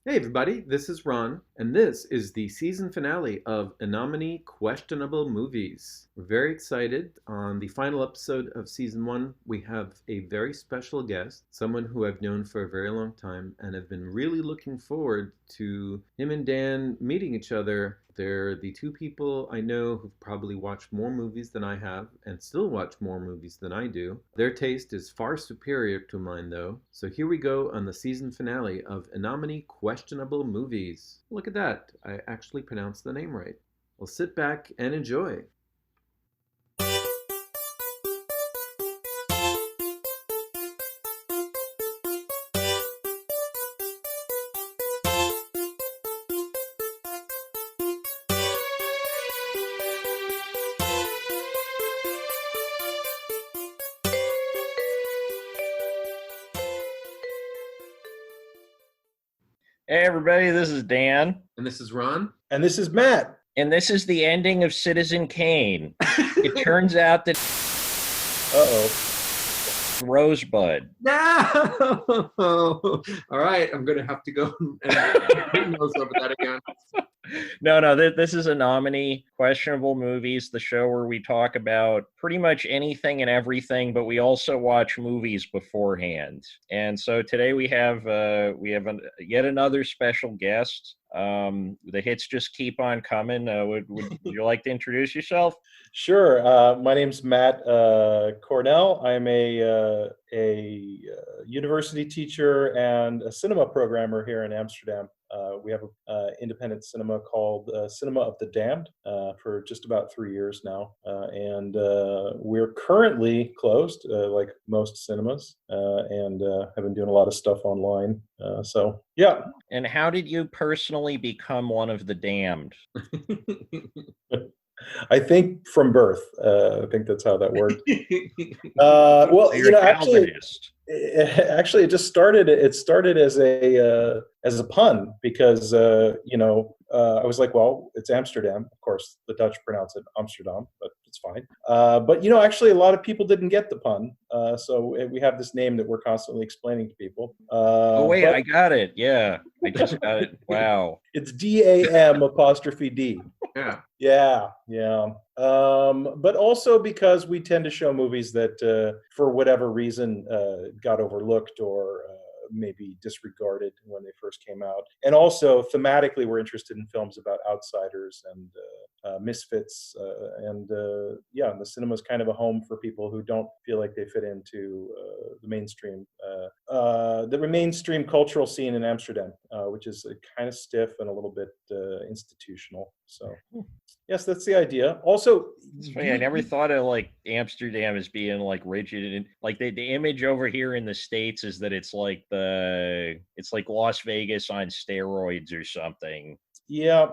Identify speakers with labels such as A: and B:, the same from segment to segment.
A: Hey everybody, this is Ron, and this is the season finale of Anomaly Questionable Movies. We're very excited. On the final episode of season one, we have a very special guest, someone who I've known for a very long time and have been really looking forward to him and Dan meeting each other. They're the two people I know who've probably watched more movies than I have and still watch more movies than I do. Their taste is far superior to mine, though. So here we go on the season finale of Anomaly Questionable Movies. Look at that, I actually pronounced the name right. Well, sit back and enjoy.
B: Hey everybody, this is Dan,
A: And this is Ron.
C: And this is Matt.
B: and this is the ending of Citizen Kane. It turns out that Rosebud.
A: No! All right, I'm going to have to go and read those over that again.
B: No, this is Anomaly Questionable Movies, the show where we talk about pretty much anything and everything, but we also watch movies beforehand. And so today we have yet another special guest. The hits just keep on coming. Would you like to introduce yourself?
C: Sure. My name's Matt Cornell. I'm a university teacher and a cinema programmer here in Amsterdam. We have an independent cinema called Cinema of the Damned for just about 3 years now. And we're currently closed, like most cinemas, and have been doing a lot of stuff online. So, yeah.
B: And how did you personally become one of the damned?
C: I think from birth. I think that's how that worked. Well,
B: You're a Calvinist.
C: actually, it just started. It started as a pun because I was like, well, it's Amsterdam. Of course, the Dutch pronounce it Amsterdam, but it's fine. But actually, a lot of people didn't get the pun, so we have this name that we're constantly explaining to people.
B: Oh wait, I got it. Yeah, I just got it. Wow.
C: It's DAM apostrophe D.
A: Yeah.
C: Yeah. But also because we tend to show movies that, for whatever reason, got overlooked or maybe disregarded when they first came out. And also, thematically, we're interested in films about outsiders and misfits. And the cinema is kind of a home for people who don't feel like they fit into the mainstream cultural scene in Amsterdam, which is kind of stiff and a little bit institutional. So, yes, that's the idea. Also,
B: It's funny, I never thought of like Amsterdam as being like rigid, and like the image over here in the States is that it's like Las Vegas on steroids or something.
C: yeah,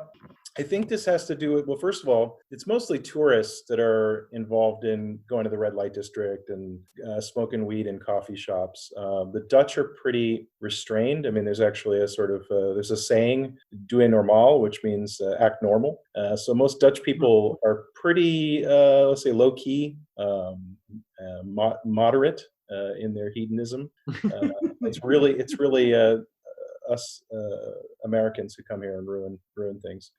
C: I think this has to do with, well, first of all, it's mostly tourists that are involved in going to the red light district and smoking weed in coffee shops. The Dutch are pretty restrained. I mean, there's actually a sort of, there's a saying, doe normaal, which means act normal. So most Dutch people are pretty, let's say, low key, moderate in their hedonism. It's really us Americans who come here and ruin things.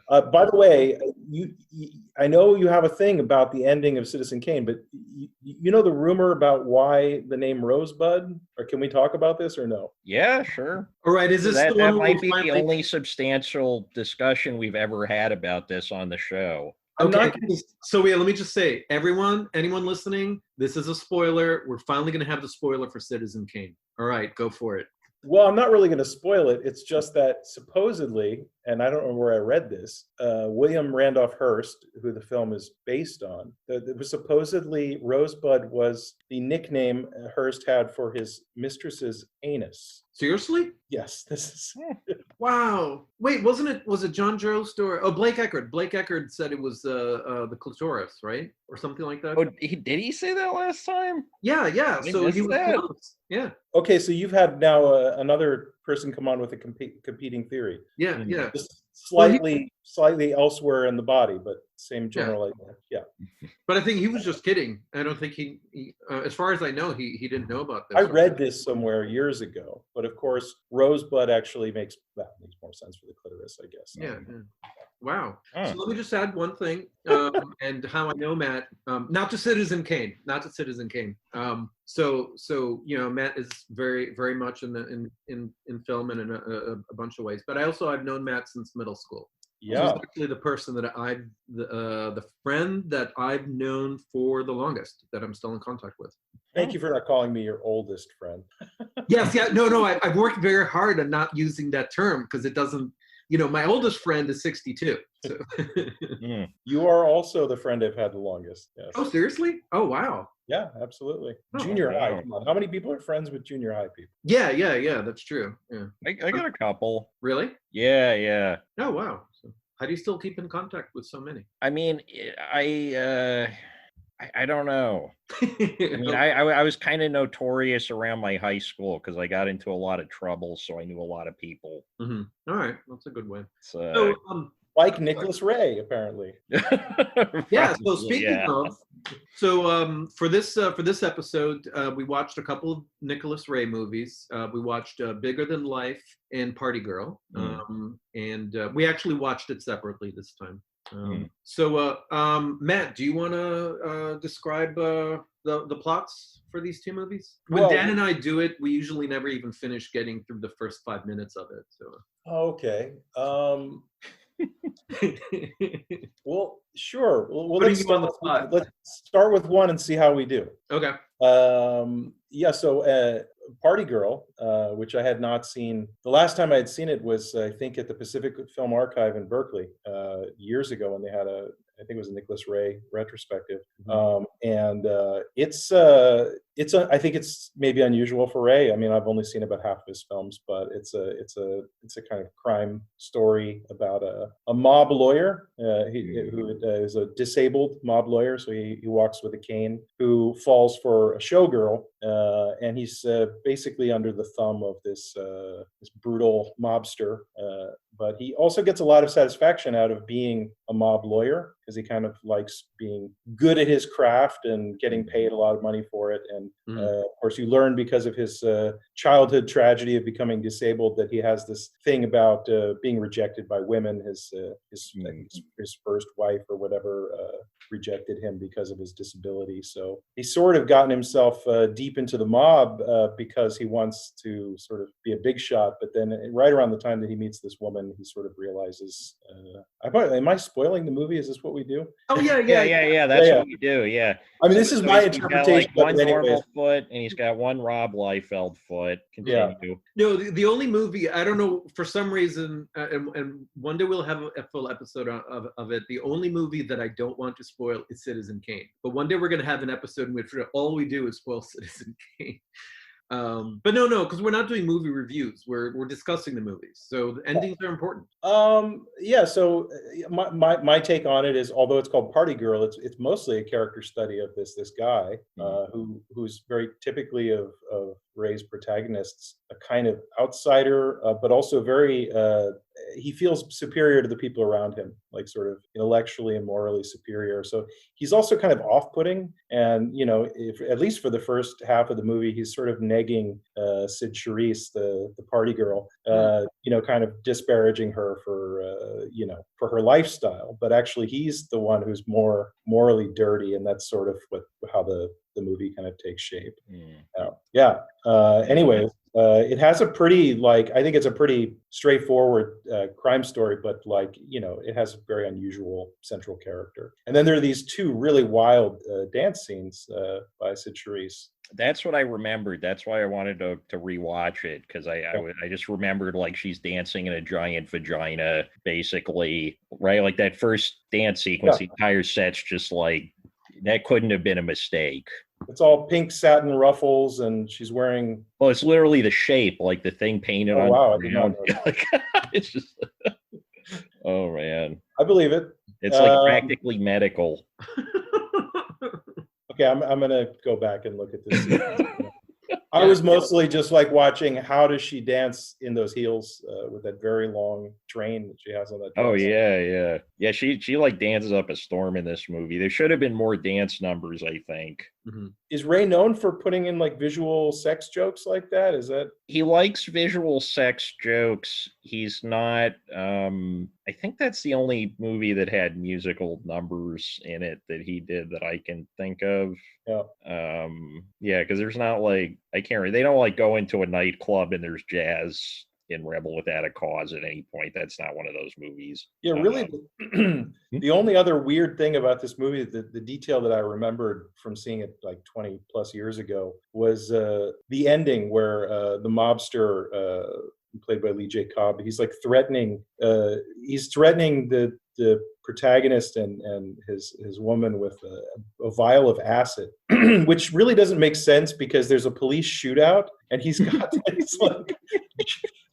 C: By the way, I know you have a thing about the ending of Citizen Kane, but you know the rumor about why the name Rosebud? Or can we talk about this or no?
B: Yeah, sure.
A: All right, is this
B: That
A: the one
B: might
A: where
B: be the only substantial discussion we've ever had about this on the show.
A: Okay, so yeah, let me just say, anyone listening, this is a spoiler. We're finally going to have the spoiler for Citizen Kane. All right, go for it.
C: Well, I'm not really going to spoil it. It's just that supposedly, and I don't know where I read this, William Randolph Hearst, who the film is based on, it was supposedly Rosebud was the nickname Hearst had for his mistress's anus.
A: Seriously?
C: Yes, this is.
A: Wow. Wait, was it John Jost or Blake Eckert? Blake Eckert said it was the clitoris, right? Or something like that?
B: Oh, did he say that last time?
A: Yeah. So he was
B: that.
A: close. Yeah.
C: Okay, so you've had now another person come on with a competing theory.
A: Yeah.
C: Just slightly elsewhere in the body, but same general idea. Yeah.
A: But I think he was just kidding. I don't think as far as I know, he didn't know about this.
C: I read this somewhere years ago, but of course, rosebud actually makes more sense for the clitoris, I guess.
A: Yeah. Wow.
B: Oh.
A: So let me just add one thing, and how I know Matt, not to Citizen Kane. So Matt is very, very much in film and in a bunch of ways. But I've known Matt since middle school.
C: Yeah.
A: So he's actually the person that the friend that I've known for the longest, that I'm still in contact with.
C: Thank you for not calling me your oldest friend.
A: Yes, yeah, no, I've worked very hard on not using that term because it doesn't. My oldest friend is 62. So.
C: You are also the friend I've had the longest. Yes.
A: Oh, seriously? Oh, wow.
C: Yeah, absolutely.
A: Oh,
C: junior high.
B: wow.
C: Come on. How many people are friends with junior high people?
A: Yeah. That's true. Yeah.
B: I got a couple.
A: Really?
B: Yeah.
A: Oh, wow. So how do you still keep in contact with so many?
B: I mean, I don't know. I mean, I was kind of notorious around my high school because I got into a lot of trouble, so I knew a lot of people.
A: Mm-hmm. All right, that's a good way.
B: So,
C: like Nicholas Ray, apparently.
A: Yeah. So speaking of, for this episode, we watched a couple of Nicholas Ray movies. We watched Bigger Than Life and Party Girl, and we actually watched it separately this time. So, Matt, do you want to describe the plots for these two movies? When Dan and I do it, we usually never even finish getting through the first 5 minutes of it. So.
C: Okay. Well, sure. Well, let's start with one and see how we do.
A: Okay.
C: Yeah. So, Party Girl, which I had not seen. The last time I had seen it was, I think, at the Pacific Film Archive in Berkeley years ago, when they had I think it was a Nicholas Ray retrospective. And I think it's maybe unusual for Ray. I mean, I've only seen about half of his films, but it's a kind of crime story about a mob lawyer who is a disabled mob lawyer. So he walks with a cane, who falls for a showgirl, and he's basically under the thumb of this brutal mobster. But he also gets a lot of satisfaction out of being a mob lawyer, because he kind of likes being good at his craft and getting paid a lot of money for it. And of course, you learn, because of his childhood tragedy of becoming disabled, that he has this thing about being rejected by women. His first wife or whatever rejected him because of his disability. So he's sort of gotten himself deep into the mob because he wants to sort of be a big shot. But then right around the time that he meets this woman, he sort of realizes, am I spoiling the movie? Is this what we do?
A: Oh, yeah.
B: That's what we do. Yeah.
C: I mean, this is my interpretation.
B: He's got like one normal foot, and he's got one Rob Liefeld foot. Continue.
C: Yeah.
A: No, the only movie, I don't know, for some reason, and one day we'll have a full episode of it. The only movie that I don't want to spoil is Citizen Kane. But one day we're going to have an episode in which all we do is spoil Citizen Kane. But no, because we're not doing movie reviews. We're discussing the movies, so the endings are important.
C: Yeah. So my take on it is, although it's called Party Girl, it's mostly a character study of this guy who's very typically of Ray's protagonists, a kind of outsider, but also very. He feels superior to the people around him, like sort of intellectually and morally superior. So he's also kind of off-putting, and if, at least for the first half of the movie, he's sort of negging Sid Charisse, the party girl, kind of disparaging her for her lifestyle. But actually, he's the one who's more morally dirty, and that's sort of how the movie kind of takes shape. Anyway. It has a pretty, I think it's a pretty straightforward crime story, but it has a very unusual central character. And then there are these two really wild dance scenes by Sid Charisse.
B: That's what I remembered. That's why I wanted to rewatch it, because I just remembered she's dancing in a giant vagina, basically, right? Like that first dance sequence, the entire set's just that couldn't have been a mistake.
C: It's all pink satin ruffles, and she's wearing.
B: Well, it's literally the shape, like the thing painted on.
C: Wow!
B: The ground. It's just. Oh man!
C: I believe it.
B: It's practically medical.
C: Okay, I'm gonna go back and look at this. I was mostly just watching how does she dance in those heels with that very long train that she has on that
B: Oh
C: dress.
B: yeah. She like dances up a storm in this movie. There should have been more dance numbers, I think.
A: Mm-hmm.
C: Is Ray known for putting in like visual sex jokes like that? Is that
B: He likes visual sex jokes. He's not I think that's the only movie that had musical numbers in it that he did that I can think of.
C: yeah?
B: Yeah, because there's not like I can't remember. They don't like go into a nightclub and there's jazz in Rebel Without a Cause at any point. That's not one of those movies.
C: Yeah, really. The only other weird thing about this movie, the detail that I remembered from seeing it like 20 plus years ago, was the ending where the mobster, played by Lee J. Cobb, he's like threatening. He's threatening the protagonist and his woman with a vial of acid, which really doesn't make sense because there's a police shootout and he's got he's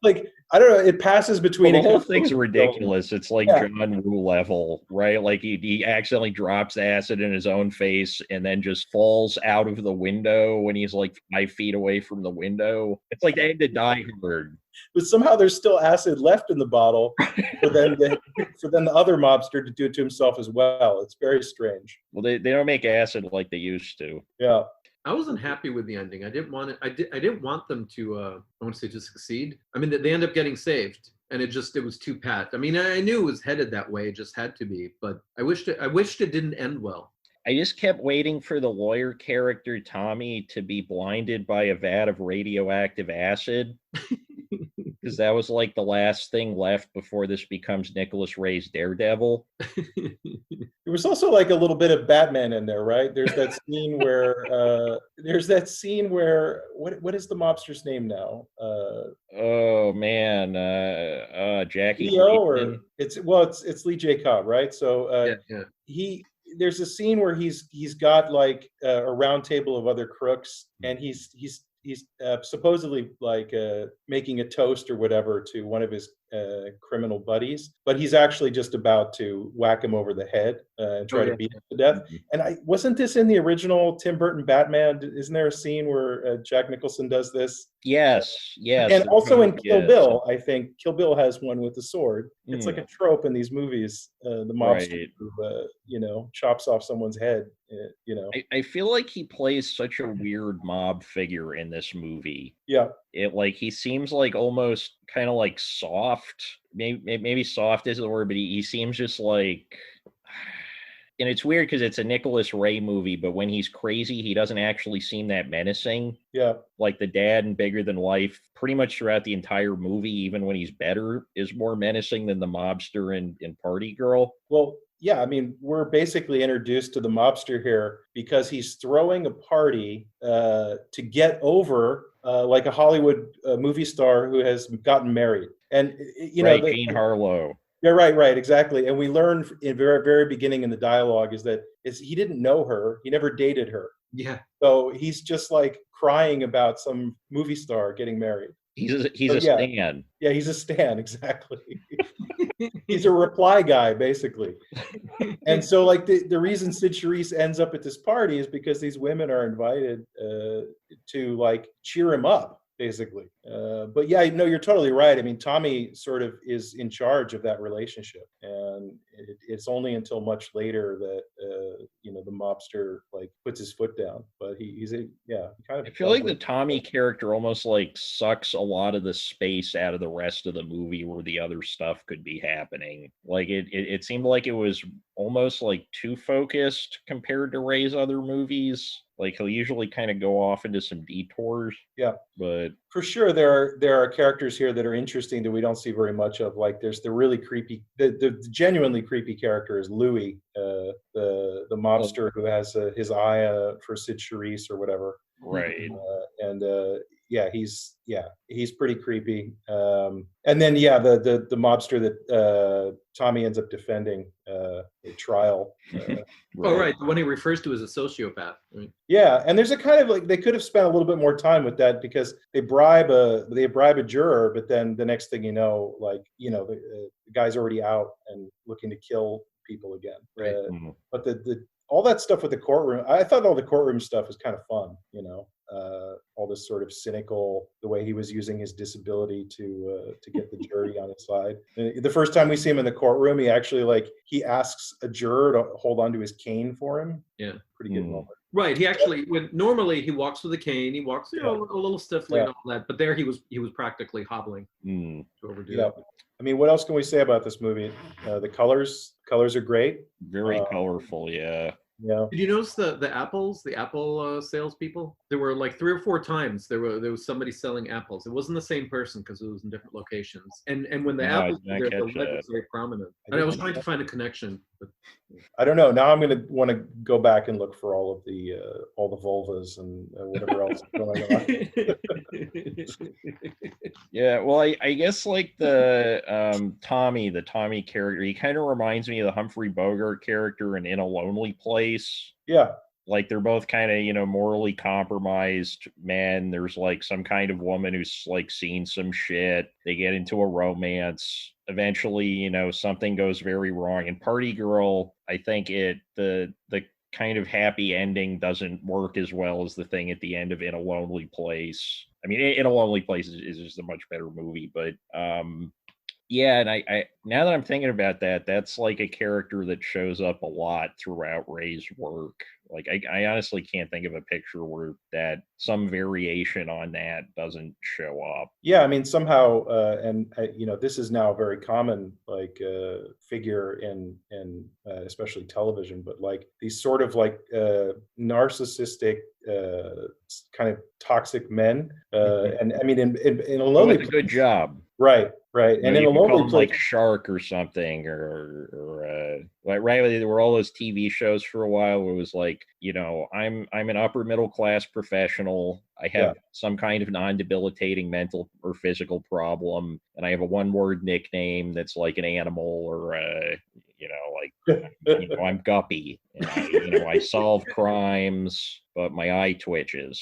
C: like I don't know. It passes between
B: Well, the whole thing's ridiculous. It's like
C: Yeah.
B: John Woo level, right? Like he accidentally drops acid in his own face and then just falls out of the window when he's like 5 feet away from the window. It's like they had to die hard.
C: But somehow there's still acid left in the bottle for then the other mobster to do it to himself as well. It's very strange.
B: Well, they don't make acid like they used to.
C: Yeah.
A: I wasn't happy with the ending. I didn't want it. I didn't want them to. I want to say to succeed. I mean, they end up getting saved, and it was too pat. I mean, I knew it was headed that way. It just had to be. But I wished it didn't end well.
B: I just kept waiting for the lawyer character Tommy to be blinded by a vat of radioactive acid. Because that was like the last thing left before this becomes Nicholas Ray's Daredevil.
C: There was also like a little bit of Batman in there, right? There's that scene where what is the mobster's name now?
B: Oh man, Jackie.
C: Leo, or it's Lee J. Cobb, right? So
A: Yeah.
C: There's a scene where he's got like a round table of other crooks, and he's supposedly like making a toast or whatever to one of his criminal buddies, but he's actually just about to whack him over the head and try to beat him to death. And wasn't this in the original Tim Burton Batman? Isn't there a scene where Jack Nicholson does this?
B: Yes.
C: And also in Kill Bill, I think Kill Bill has one with the sword. It's like a trope in these movies. The mobster who, chops off someone's head.
B: I feel like he plays such a weird mob figure in this movie.
C: Yeah.
B: It like he seems like almost kind of like soft. Maybe soft is the word, but he seems just like. And it's weird because it's a Nicholas Ray movie, but when he's crazy, he doesn't actually seem that menacing.
C: Yeah.
B: Like the dad in Bigger Than Life, pretty much throughout the entire movie, even when he's better, is more menacing than the mobster in Party Girl.
C: Well, yeah, I mean, we're basically introduced to the mobster here because he's throwing a party to get over like a Hollywood movie star who has gotten married. And,
B: Jane Harlow.
C: Yeah, right, exactly. And we learn in very, very beginning in the dialogue is he didn't know her. He never dated her.
A: Yeah.
C: So he's just like crying about some movie star getting married.
B: He's a stan.
C: Yeah, he's a stan, exactly. He's a reply guy, basically. And so like the reason Sid Charisse ends up at this party is because these women are invited to like cheer him up, basically. But yeah, no, you're totally right. I mean, Tommy sort of is in charge of that relationship, and it's only until much later that the mobster like puts his foot down. But he's kind of.
B: I feel like the Tommy character almost like sucks a lot of the space out of the rest of the movie where the other stuff could be happening. Like it seemed like it was almost like too focused compared to Ray's other movies. Like he'll usually kind of go off into some detours.
C: Yeah,
B: but
C: for sure there are characters here that are interesting that we don't see very much of. Like there's the really creepy, the genuinely creepy character is Louis, the mobster who has his eye for Sid Charisse or whatever.
B: Right.
C: He's pretty creepy. And then the mobster that Tommy ends up defending at trial.
A: Oh, right. The one he refers to as a sociopath. Right?
C: Yeah, and there's a kind of like they could have spent a little bit more time with that because they bribe a juror, but then the next thing you know, the guy's already out and looking to kill people again.
A: Right.
C: But the all that stuff with the courtroom, I thought all the courtroom stuff was kind of fun. all this sort of cynical, the way he was using his disability to get the jury on his side. The first time we see him in the courtroom, he actually he asks a juror to hold on to his cane for him.
A: Yeah.
C: Pretty good moment.
A: Right. He actually, normally he walks with a cane. He walks, a little stiffly and all that. But there he was practically hobbling to overdo it.
C: I mean, what else can we say about this movie? The colors are great.
B: Very colorful. Yeah.
C: Yeah.
A: Did you notice the apples, the apple salespeople? There were like 3 or 4 times there was somebody selling apples. It wasn't the same person because it was in different locations. And when the apples were there, the leg was very prominent. And I was trying to find a connection. But
C: I don't know. Now I'm going to want to go back and look for all the vulvas and whatever else is going on.
B: Yeah, well, I guess like the Tommy character, he kind of reminds me of the Humphrey Bogart character in A Lonely Place.
C: Yeah.
B: Like they're both kind of, morally compromised men. There's like some kind of woman who's like seen some shit. They get into a romance. Eventually, something goes very wrong. And Party Girl, I think the kind of happy ending doesn't work as well as the thing at the end of In a Lonely Place. I mean, In a Lonely Place is just a much better movie, but yeah, and I now that I'm thinking about that, that's like a character that shows up a lot throughout Ray's work. Like I honestly can't think of a picture where that some variation on that doesn't show up.
C: Yeah, I mean somehow, and this is now a very common figure in especially television, but like these sort of narcissistic kind of toxic men, and I mean in a lonely
B: a good job.
C: Right. And in a lonely place,
B: like Shark or something, or like there were all those TV shows for a while where it was like, I'm an upper middle class professional. I have some kind of non-debilitating mental or physical problem, and I have a one-word nickname that's like an animal, or I'm Guppy. And I solve crimes, but my eye twitches.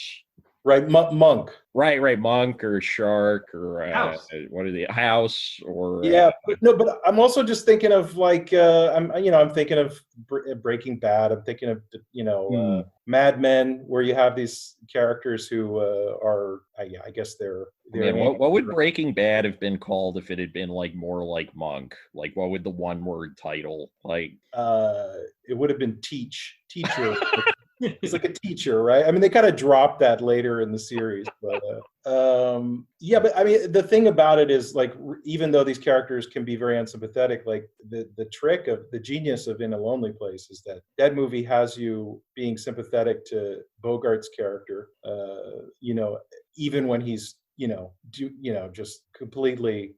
C: Right, Monk.
B: Right, Monk or Shark or what are the House or
C: but I'm also just thinking of I'm thinking of Breaking Bad. I'm thinking of Mad Men, where you have these characters who are I guess they're.
B: What would Breaking Bad have been called if it had been like more like Monk? Like what would the one word title like?
C: It would have been teacher. He's like a teacher, right? I mean, they kind of dropped that later in the series, but but I mean, the thing about it is like, even though these characters can be very unsympathetic, like the trick of the genius of In a Lonely Place is that movie has you being sympathetic to Bogart's character, even when he's just completely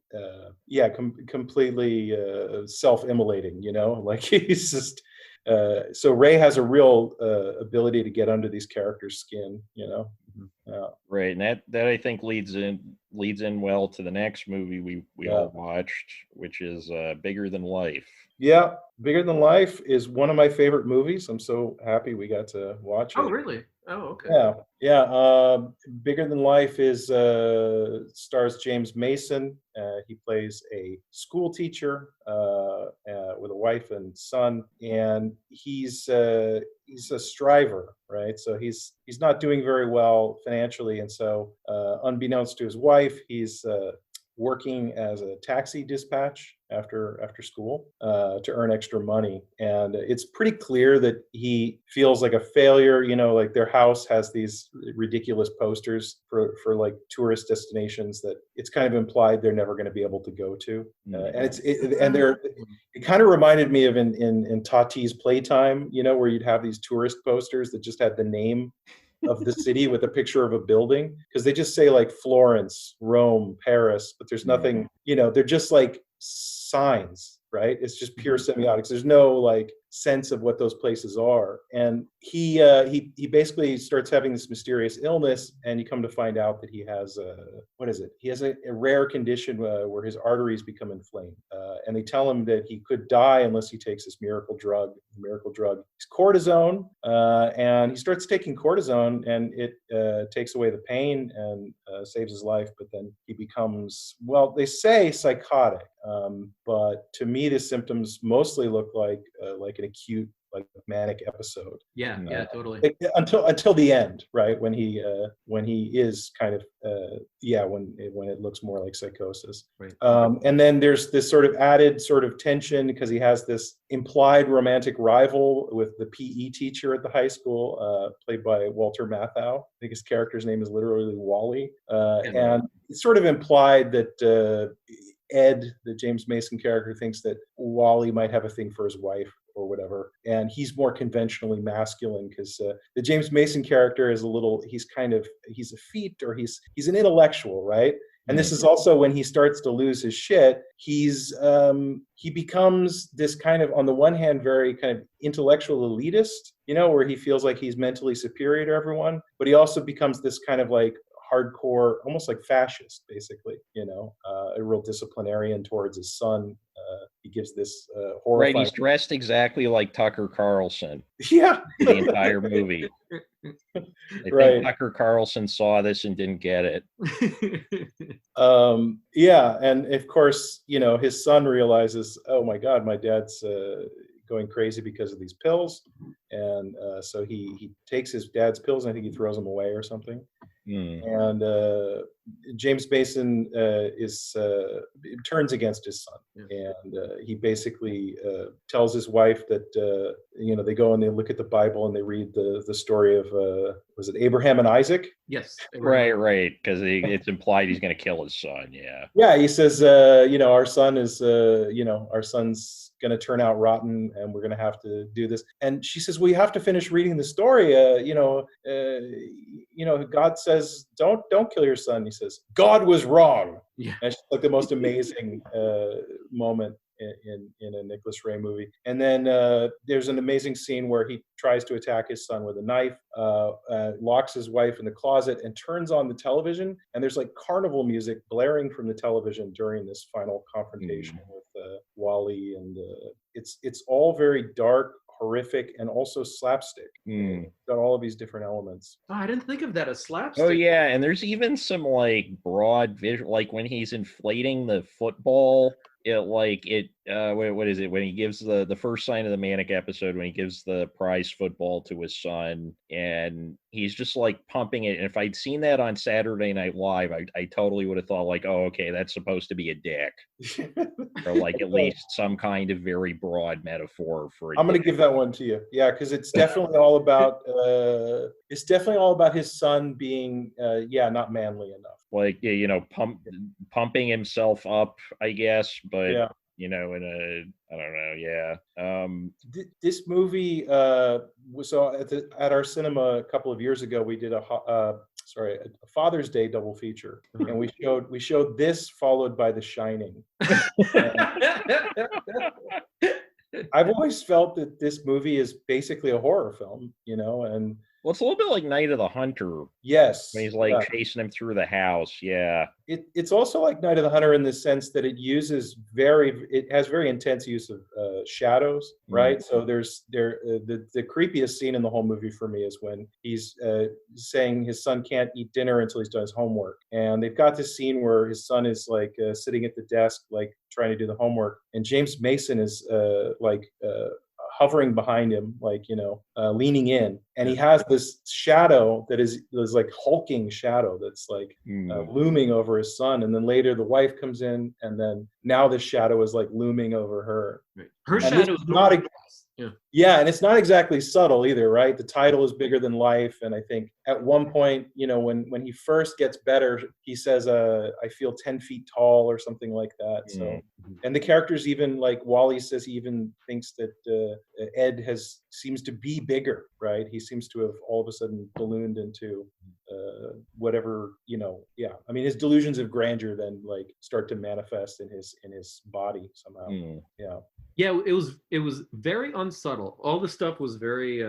C: completely self-immolating, like he's just so Ray has a real ability to get under these characters' skin,
B: Right, and that I think leads in well to the next movie we all watched, which is Bigger Than Life.
C: Yeah, Bigger Than Life is one of my favorite movies. I'm so happy we got to watch it.
A: Oh, really? Oh, okay.
C: Yeah. Bigger Than Life is stars James Mason. He plays a school teacher with a wife and son, and he's a striver, right? So he's not doing very well financially, and so unbeknownst to his wife, he's working as a taxi dispatch after school to earn extra money. And it's pretty clear that he feels like a failure. Like their house has these ridiculous posters for like tourist destinations that it's kind of implied they're never going to be able to go to. It kind of reminded me of in Tati's Playtime, where you'd have these tourist posters that just had the name of the city with a picture of a building, because they just say like Florence, Rome, Paris, but there's nothing, they're just like signs, right? It's just pure semiotics. There's no like sense of what those places are. And he basically starts having this mysterious illness, and you come to find out that he has he has a rare condition where his arteries become inflamed, and they tell him that he could die unless he takes this miracle drug. The miracle drug is cortisone, and he starts taking cortisone, and it takes away the pain and saves his life. But then he becomes, well, they say psychotic, but to me the symptoms mostly look like an acute like manic episode.
A: Yeah,
B: No.
A: yeah, totally.
C: Until the end, right? When he is kind of when it looks more like psychosis.
A: Right.
C: And then there's this sort of added sort of tension because he has this implied romantic rival with the PE teacher at the high school, played by Walter Matthau. I think his character's name is literally Wally, and it's sort of implied that Ed, the James Mason character, thinks that Wally might have a thing for his wife or whatever, and he's more conventionally masculine because the James Mason character is he's a effete, or he's an intellectual, right? And this is also when he starts to lose his shit. He becomes this kind of, on the one hand, very kind of intellectual elitist, where he feels like he's mentally superior to everyone, but he also becomes this kind of like hardcore, almost like fascist, basically, a real disciplinarian towards his son. He gives this horrifying...
B: Right, he's dressed exactly like Tucker Carlson.
C: Yeah.
B: The entire movie. I think Tucker Carlson saw this and didn't get it.
C: Yeah, and of course, his son realizes, oh my God, my dad's going crazy because of these pills, and so he takes his dad's pills, and I think he throws them away or something. And James Mason turns against his son, and he basically tells his wife that they go and they look at the Bible and they read the story of was it Abraham and Isaac?
A: Yes.
B: Right, because it's implied he's going to kill his son.
C: Yeah, he says, our son's going to turn out rotten, and we're going to have to do this. And she says, well, you have to finish reading the story. God says, don't kill your son. He says, God was wrong.
A: Yeah.
C: And it's like the most amazing moment in a Nicholas Ray movie. And then there's an amazing scene where he tries to attack his son with a knife, locks his wife in the closet, and turns on the television. And there's like carnival music blaring from the television during this final confrontation with Wally. And it's all very dark, horrific, and also slapstick. Got all of these different elements.
A: Oh, I didn't think of that as slapstick.
B: Oh yeah, and there's even some like broad visual, like when he's inflating the football. What is it when he gives the first sign of the manic episode, when he gives the prize football to his son, and he's just like pumping it. And if I'd seen that on Saturday Night Live, I totally would have thought like, oh, okay, that's supposed to be a dick, or like at least some kind of very broad metaphor for it.
C: I'm going to give that one to you. Yeah, because it's definitely all about his son being not manly enough.
B: Like, pumping himself up, I guess, but in a, I don't know,
C: This movie so at our cinema a couple of years ago, we did a Father's Day double feature, and we showed this followed by The Shining. I've always felt that this movie is basically a horror film, and
B: well, it's a little bit like Night of the Hunter.
C: Yes.
B: When he's chasing him through the house. Yeah.
C: It's also like Night of the Hunter in the sense that it has very intense use of shadows, right? So there's the creepiest scene in the whole movie for me is when he's saying his son can't eat dinner until he's done his homework. And they've got this scene where his son is like sitting at the desk, like trying to do the homework. And James Mason is hovering behind him, leaning in, and he has this shadow that is like hulking shadow that's like looming over his son. And then later the wife comes in, and then now this shadow is like looming over her.
A: Right. Her shadow is
C: not and it's not exactly subtle either, right? The title is bigger than life, and I think at one point, when he first gets better, he says, "I feel 10 feet tall" or something like that. So, and the characters even like Wally says he even thinks that Ed seems to be bigger, right? He seems to have all of a sudden ballooned into whatever, I mean, his delusions of grandeur then like start to manifest in his body somehow.
A: Yeah, it was very unsubtle. All the stuff was very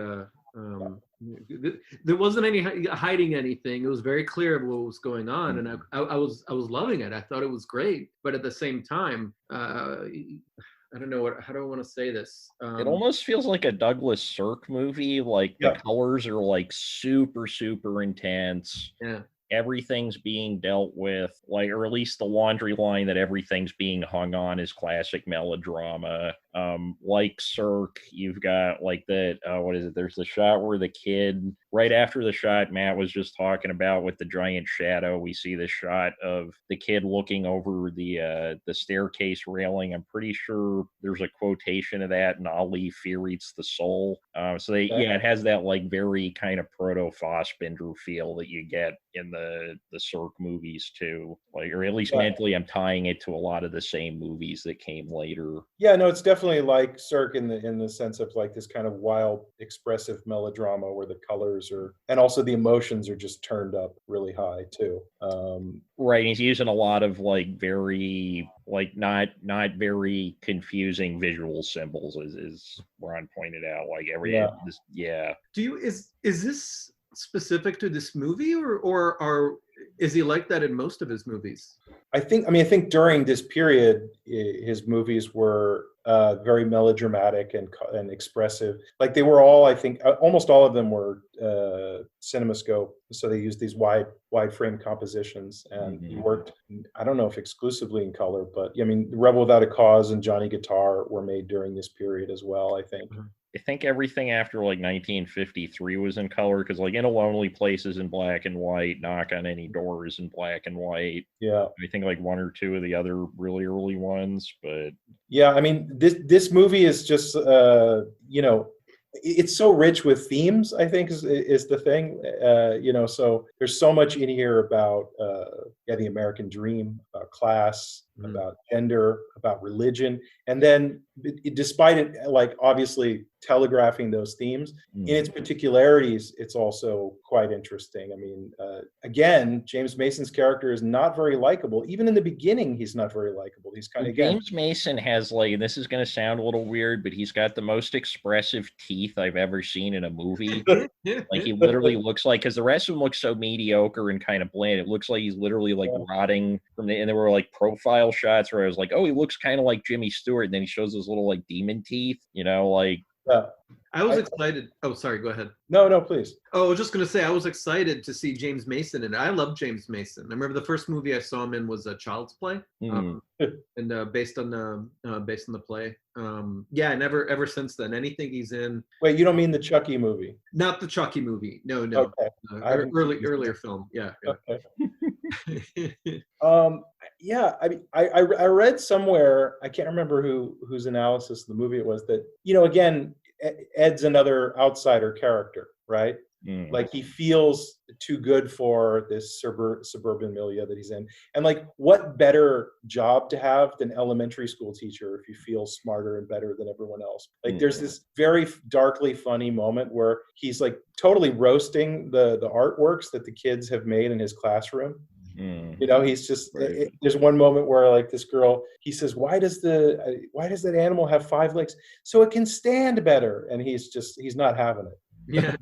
A: there wasn't any hiding anything. It was very clear of what was going on, and I was loving it. I thought it was great, but at the same time, I don't know how do I want to say this?
B: It almost feels like a Douglas Sirk movie. Like the colors are like super, super intense.
A: Yeah.
B: Everything's being dealt with, or at least the laundry line that everything's being hung on is classic melodrama. Like Cirque, you've got like that. What is it? There's the shot where the kid, right after the shot Matt was just talking about with the giant shadow, we see the shot of the kid looking over the staircase railing. I'm pretty sure there's a quotation of that in Ali, Fear Eats the Soul. Yeah, it has that like very kind of proto Fassbinder feel that you get in the Cirque movies too. Like, or at least mentally, I'm tying it to a lot of the same movies that came later.
C: Yeah, no, it's definitely like Cirque in the sense of like this kind of wild, expressive melodrama where the colors are, and also the emotions are just turned up really high too.
B: Right, he's using a lot of like very like not very confusing visual symbols, as Ron pointed out. Like
A: Do you is this specific to this movie, or is he like that in most of his movies?
C: I think during this period, his movies were very melodramatic and expressive. Like they were all, I think, almost all of them were CinemaScope. So they used these wide frame compositions, and he worked. I don't know if exclusively in color, but I mean, Rebel Without a Cause and Johnny Guitar were made during this period as well, I think.
B: I think everything after like 1953 was in color, because like In a Lonely Place is in black and white, Knock on Any Door is in black and white.
C: Yeah,
B: I think like one or two of the other really early ones, but
C: yeah, I mean this movie is just it's so rich with themes, I think is the thing. So there's so much in here about the American dream, about class, about gender, about religion, and then despite it like obviously telegraphing those themes in its particularities, it's also quite interesting. I mean, again, James Mason's character is not very likable. Even in the beginning, he's not very likable. He's kind of
B: James Mason has like, this is going to sound a little weird, but he's got the most expressive teeth I've ever seen in a movie. Like he literally looks like, because the rest of them look so mediocre and kind of bland, it looks like he's literally like rotting from and there were like profile shots where I was like, oh, he looks kind of like Jimmy Stewart, and then he shows those little like demon teeth, like.
A: I was excited. Oh, sorry. Go ahead.
C: No, please.
A: Oh, I was just going to say, I was excited to see James Mason, and I love James Mason. I remember the first movie I saw him in was Child's Play, and based on the play. And ever since then, anything he's in.
C: Wait, you don't mean the Chucky movie?
A: Not the Chucky movie. No.
C: Okay.
A: Earlier film. Yeah.
C: Okay. Yeah, I mean, I read somewhere, I can't remember whose analysis of the movie it was, that again, Ed's another outsider character, right? Like he feels too good for this suburban milieu that he's in, and like what better job to have than elementary school teacher if you feel smarter and better than everyone else. Like there's this very darkly funny moment where he's like totally roasting the artworks that the kids have made in his classroom. He's just there's one moment where like this girl, he says, why does that animal have 5 legs? So it can stand better. And he's not having it.
A: Yeah.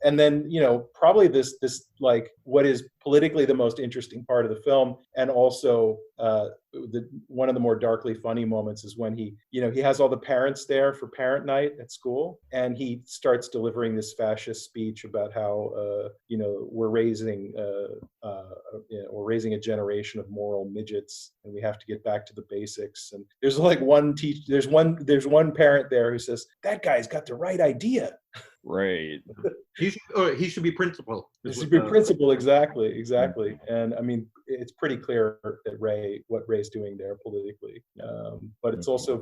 C: And then probably this like what is politically the most interesting part of the film, and also one of the more darkly funny moments is when he has all the parents there for parent night at school, and he starts delivering this fascist speech about how we're raising a generation of moral midgets, and we have to get back to the basics. And there's like there's one parent there who says, that guy's got the right idea.
B: Right.
A: He should be principal.
C: He should be principal, exactly. And I mean, it's pretty clear that what Ray's doing there politically. But it's also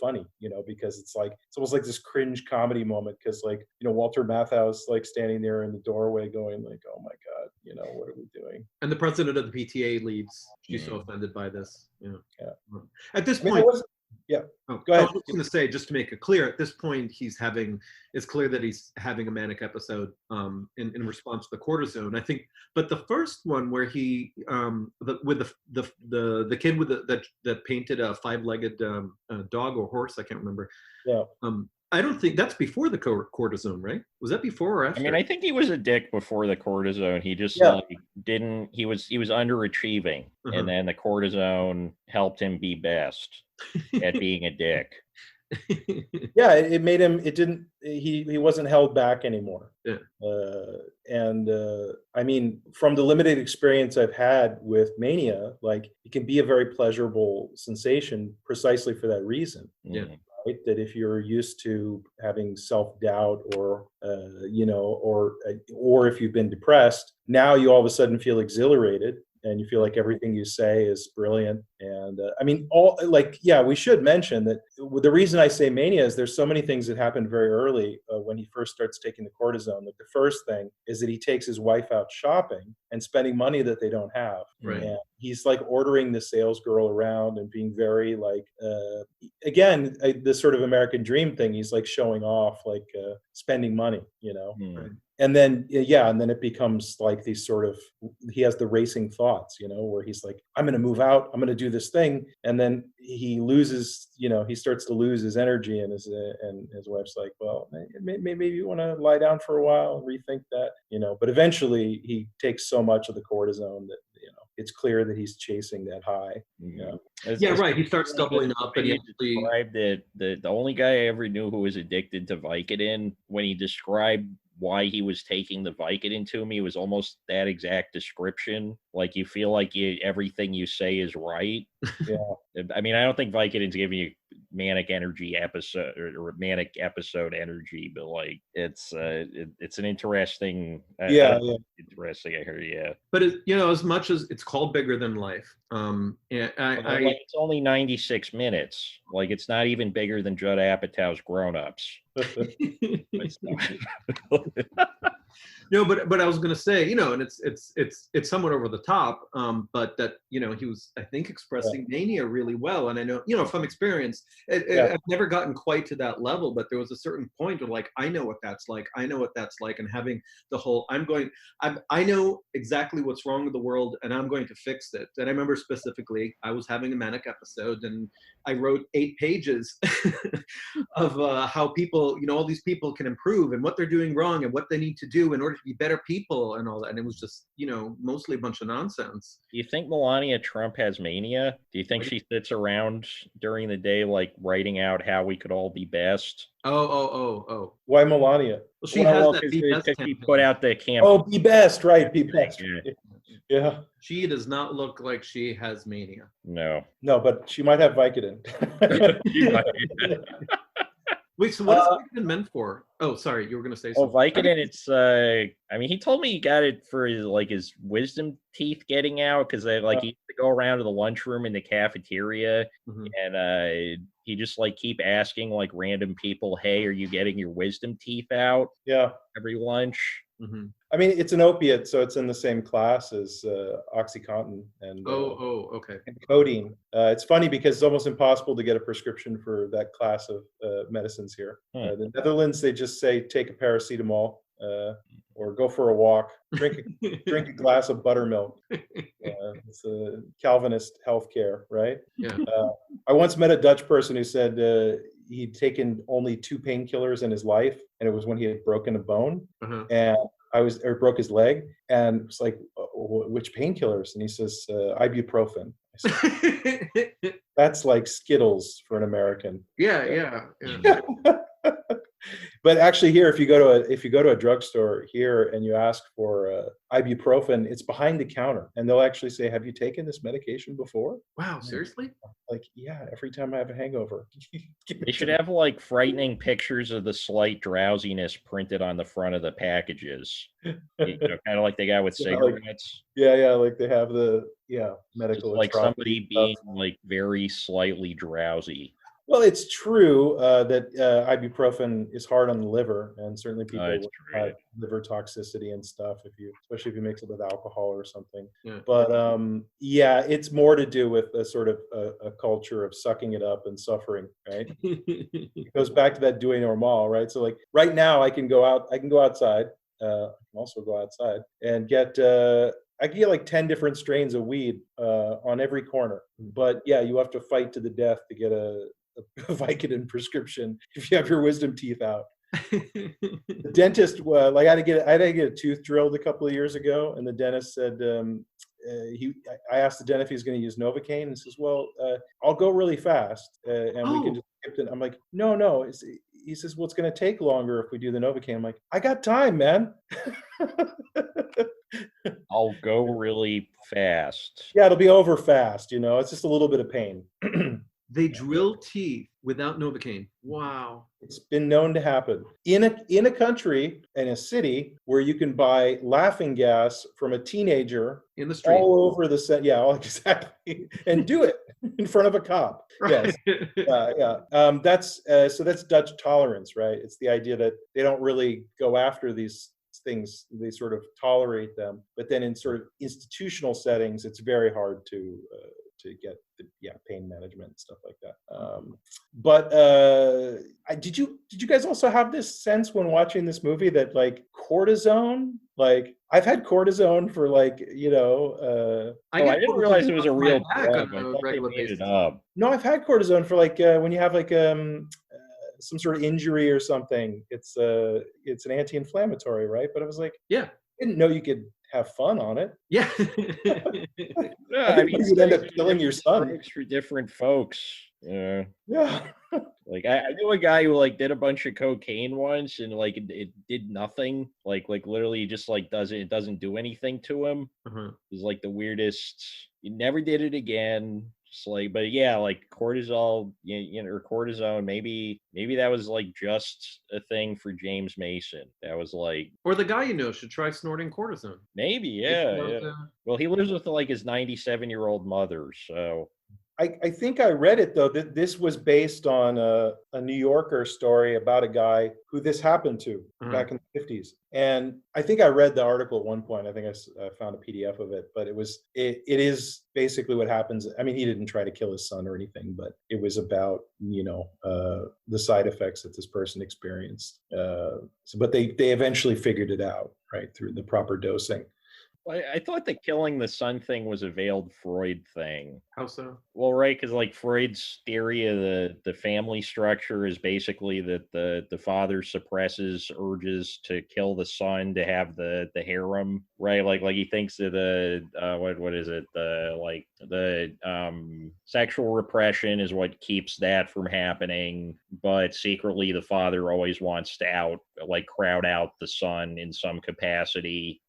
C: funny, because it's almost like this cringe comedy moment, because like, Walter Matthau's like standing there in the doorway going like, oh my God, what are we doing?
A: And the president of the PTA leaves. She's so offended by this. Yeah. At this point,
C: go ahead.
A: I was just going to say, just to make it clear, at this point, it's clear that he's having a manic episode in response to the cortisone, I think. But the first one where he with the kid that painted a 5-legged dog or horse, I can't remember.
C: Yeah.
A: I don't think that's before the cortisone, right? Was that before or after?
B: I mean, I think he was a dick before the cortisone. He just he was underachieving, and then the cortisone helped him be best at being a dick.
C: Yeah, it made him. It didn't. He wasn't held back anymore.
A: Yeah.
C: And I mean, from the limited experience I've had with mania, like it can be a very pleasurable sensation precisely for that reason.
A: Yeah.
C: Right? That if you're used to having self-doubt or or if you've been depressed, now you all of a sudden feel exhilarated and you feel like everything you say is brilliant. And I mean, we should mention that the reason I say mania is there's so many things that happen very early when he first starts taking the cortisone. Like the first thing is that he takes his wife out shopping and spending money that they don't have.
A: Right.
C: And he's like ordering the sales girl around and being very like, again, this sort of American dream thing. He's like showing off, like spending money,
A: Right.
C: And then, and then it becomes like these sort of, he has the racing thoughts, where he's like, I'm going to move out, I'm going to do this thing. And then he loses, he starts to lose his energy, and his wife's like, well, maybe you want to lie down for a while and rethink that, but eventually he takes so much of the cortisone that, it's clear that he's chasing that high.
A: Yeah, right. He starts doubling up, and he actually
B: described it. The only guy I ever knew who was addicted to Vicodin, when he described why he was taking the Vicodin to me, was almost that exact description. Like you feel like everything you say is right.
C: Yeah.
B: I mean, I don't think Vicodin's giving you manic energy episode or manic episode energy, but like it's an interesting. Interesting. I heard. Yeah.
A: But as much as it's called Bigger Than Life,
B: it's only 96 minutes. Like it's not even bigger than Judd Apatow's Grown Ups.
A: No, but I was going to say, and it's somewhat over the top, but that he was, I think, expressing mania really well, and I know from experience, I've never gotten quite to that level, but there was a certain point of like, I know what that's like, and having the whole, I know exactly what's wrong with the world, and I'm going to fix it. And I remember specifically, I was having a manic episode, and I wrote 8 pages of how people, all these people can improve and what they're doing wrong and what they need to do in order to be better people and all that. And it was just, mostly a bunch of nonsense.
B: Do you think Melania Trump has mania? Do you think she sits around during the day, like writing out how we could all be best?
A: Oh.
C: Why Melania?
A: Well, she has that Be Best
B: because she
A: campaign.
B: put out the campaign.
C: Oh, Be Best, right? Be Best. Yeah.
A: She does not look like she has mania.
B: No,
C: but she might have Vicodin.
A: Wait, so what is Vicodin meant for? Oh, sorry, you were going to say something.
B: Oh, Vicodin, it's, I mean, he told me he got it for his wisdom teeth getting out, because he used to go around to the lunchroom in the cafeteria, and he just keep asking random people, hey, are you getting your wisdom teeth out?
C: Yeah.
B: Every lunch.
A: Mm-hmm.
C: I mean, it's an opiate, so it's in the same class as OxyContin and
A: okay.
C: and codeine. It's funny because it's almost impossible to get a prescription for that class of medicines here. The Netherlands, they just say take a paracetamol or go for a walk, drink a glass of buttermilk. It's a Calvinist healthcare, right?
A: Yeah.
C: I once met a Dutch person who said he'd taken only 2 painkillers in his life, and it was when he had broken a bone, and broke his leg, and it's like, which painkillers? And he says, ibuprofen. I said, that's like Skittles for an American.
A: Yeah.
C: But actually, here, if you go to a drugstore here and you ask for ibuprofen, it's behind the counter, and they'll actually say, "Have you taken this medication before?"
A: Wow, seriously?
C: Like, yeah, every time I have a hangover.
B: They should have frightening pictures of the slight drowsiness printed on the front of the packages. Kind of like they got with cigarettes.
C: Like they have the medical.
B: Just somebody being very slightly drowsy.
C: Well, it's true that ibuprofen is hard on the liver, and certainly people have liver toxicity and stuff, especially if you mix it with alcohol or something.
A: Yeah.
C: But it's more to do with a sort of a culture of sucking it up and suffering, right? It goes back to that doing normal, right? So right now I can go outside. I can also go outside and get. I can get 10 different strains of weed on every corner. But you have to fight to the death to get a Vicodin prescription if you have your wisdom teeth out. The dentist, I had to get a tooth drilled a couple of years ago, and the dentist said, I asked the dentist if he's going to use Novocaine, and he says, "Well, I'll go really fast, and we can
A: Oh,
C: just skip it." I'm like, "No, no." He says, "Well, it's going to take longer if we do the Novocaine." I'm like, "I got time, man."
B: I'll go really fast.
C: Yeah, it'll be over fast. It's just a little bit of pain.
A: they drill teeth without Novocaine. Wow.
C: It's been known to happen in a country, in a city where you can buy laughing gas from a teenager
A: In the street.
C: all over the set. Yeah, exactly, and do it in front of a cop.
A: Right.
C: Yes, yeah. So that's Dutch tolerance, right? It's the idea that they don't really go after these things; they sort of tolerate them. But then in sort of institutional settings, it's very hard to get pain management and stuff like that. Did you guys also have this sense when watching this movie that like cortisone, like I've had cortisone for like
B: I didn't realize it was a real
A: back
B: drug.
A: on
B: I
A: a
B: thought they
A: regular
B: made it
A: basis.
B: up.
C: no, I've had cortisone for like when you have like some sort of injury or something. It's an anti-inflammatory, right? But I was like,
A: Yeah.
C: I didn't know you could have fun on it.
A: Yeah.
B: Yeah,
C: I didn't know you'd end up killing your son.
B: drugs for different folks. Yeah.
C: Yeah.
B: Like I knew a guy who like did a bunch of cocaine once and like it did nothing. Like literally just like doesn't do anything to him.
A: Uh-huh.
B: It was like the weirdest. He never did it again. Just like, but yeah, like cortisol, or cortisone. Maybe that was like just a thing for James Mason. That was like
A: Or the guy should try snorting cortisone.
B: maybe,
A: If you
B: yeah,
A: want
B: yeah.
A: to-
B: Well, he lives with like his 97-year-old mother, so
C: I think I read it though that this was based on a New Yorker story about a guy who this happened to back in the 50s. And I think I read the article at one point. I think I found a PDF of it, but it is basically what happens. I mean, he didn't try to kill his son or anything, but it was about the side effects that this person experienced. But they eventually figured it out, right, through the proper dosing.
B: I thought the killing the son thing was a veiled Freud thing.
A: How so?
B: Well, right, because like Freud's theory of the family structure is basically that the father suppresses urges to kill the son to have the harem, right? Like he thinks that the what is it, the sexual repression is what keeps that from happening, but secretly the father always wants to crowd out the son in some capacity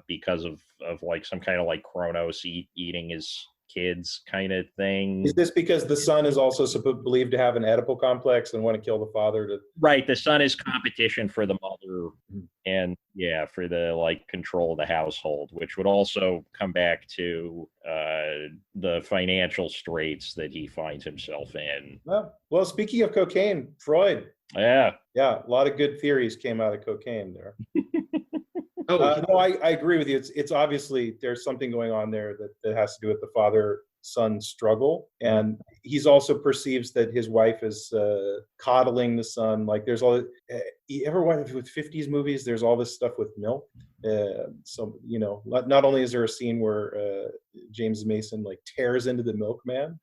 B: because of like some kind of like Kronos eating his kids kind of thing.
C: Is this because the son is also believed to have an Oedipal complex and want to kill the father?
B: Right, the son is competition for the mother, and for the like control of the household, which would also come back to the financial straits that he finds himself in.
C: Well, speaking of cocaine, Freud.
B: Yeah,
C: a lot of good theories came out of cocaine there.
A: Oh,
C: no, I agree with you. It's obviously there's something going on there that has to do with the father-son struggle, and he's also perceives that his wife is coddling the son. Like there's all. You ever watch with 50s movies? There's all this stuff with milk. So not only is there a scene where James Mason like tears into the milkman.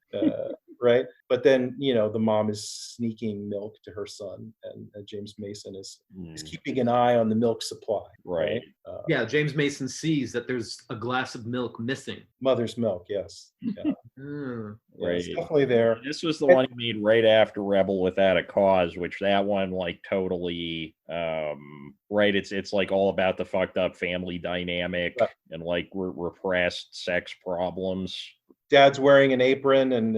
C: Right, but then the mom is sneaking milk to her son, and James Mason is keeping an eye on the milk supply.
B: Right.
A: Yeah, James Mason sees that there's a glass of milk missing.
C: Mother's milk, yes. Yeah.
B: Right.
C: It's definitely there.
B: This was the one he made right after Rebel Without a Cause, which that one like totally right. It's like all about the fucked up family dynamic and like repressed sex problems.
C: Dad's wearing an apron and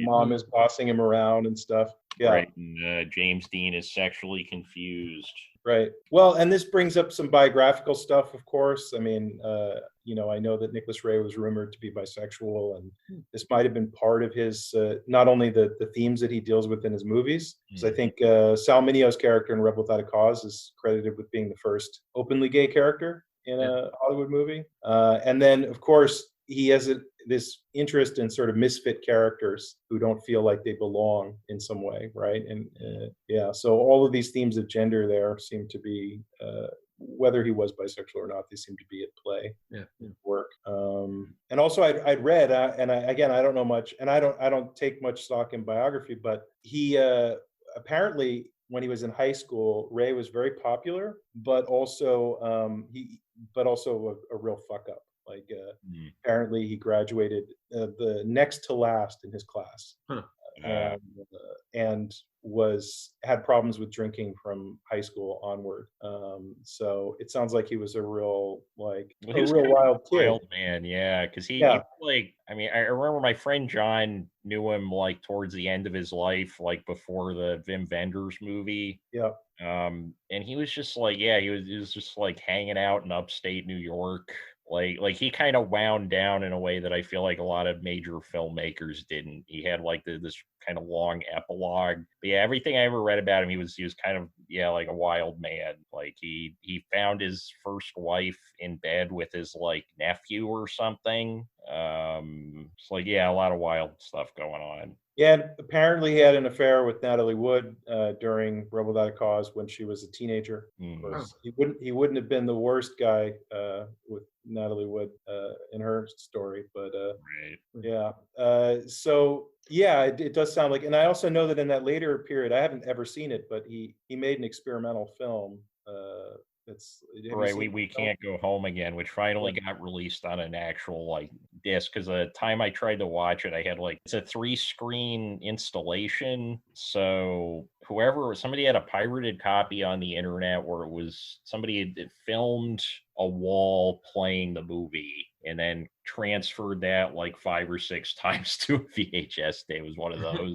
C: mom is bossing him around and stuff. Yeah.
B: Right. And James Dean is sexually confused.
C: Right. Well, and this brings up some biographical stuff, of course. I mean, I know that Nicholas Ray was rumored to be bisexual, and this might have been part of his, not only the themes that he deals with in his movies, because I think Sal Minio's character in Rebel Without a Cause is credited with being the first openly gay character in a Hollywood movie. And then, of course, he has this interest in sort of misfit characters who don't feel like they belong in some way, right? And so all of these themes of gender there seem to be, whether he was bisexual or not, they seem to be at play in work. And also, I'd read, and I don't know much, and I don't take much stock in biography, but he apparently when he was in high school, Ray was very popular, but also a real fuck up. Like
B: Mm.
C: apparently he graduated the next to last in his class,
A: Huh.
B: Uh,
C: and was had problems with drinking from high school onward. So it sounds like he was a real
B: well,
C: a
B: he was
C: real
B: kind of
C: wild
B: a
C: kid.
B: wild man, yeah, because he
C: Yeah.
B: like, I mean, I remember my friend John knew him like towards the end of his life, like before the Wim Wenders movie.
C: Yeah.
B: And he was just like, yeah, he was just like hanging out in upstate New York. Like he kind of wound down in a way that I feel like a lot of major filmmakers didn't. He had like this kind of long epilogue. But yeah, everything I ever read about him, he was kind of, yeah, like a wild man. Like he found his first wife in bed with his like nephew or something. It's like, yeah, a lot of wild stuff going on.
C: Yeah, and apparently he had an affair with Natalie Wood during Rebel Without a Cause when she was a teenager. Of
B: Mm,
A: Oh.
C: course, he wouldn't have been the worst guy with Natalie Wood in her story, but
B: right.
C: yeah. So yeah, it does sound like, and I also know that in that later period, I haven't ever seen it, but he made an experimental film. That's Have you
B: Right,
C: seen
B: we
C: the film?
B: can't go home again, which finally
C: Yeah.
B: got released on an actual like disc. Because the time I tried to watch it, I had like it's a 3-screen installation. So somebody had a pirated copy on the internet where it was somebody had filmed a wall playing the movie and then transferred that like 5 or 6 times to a VHS tape. It was one of those.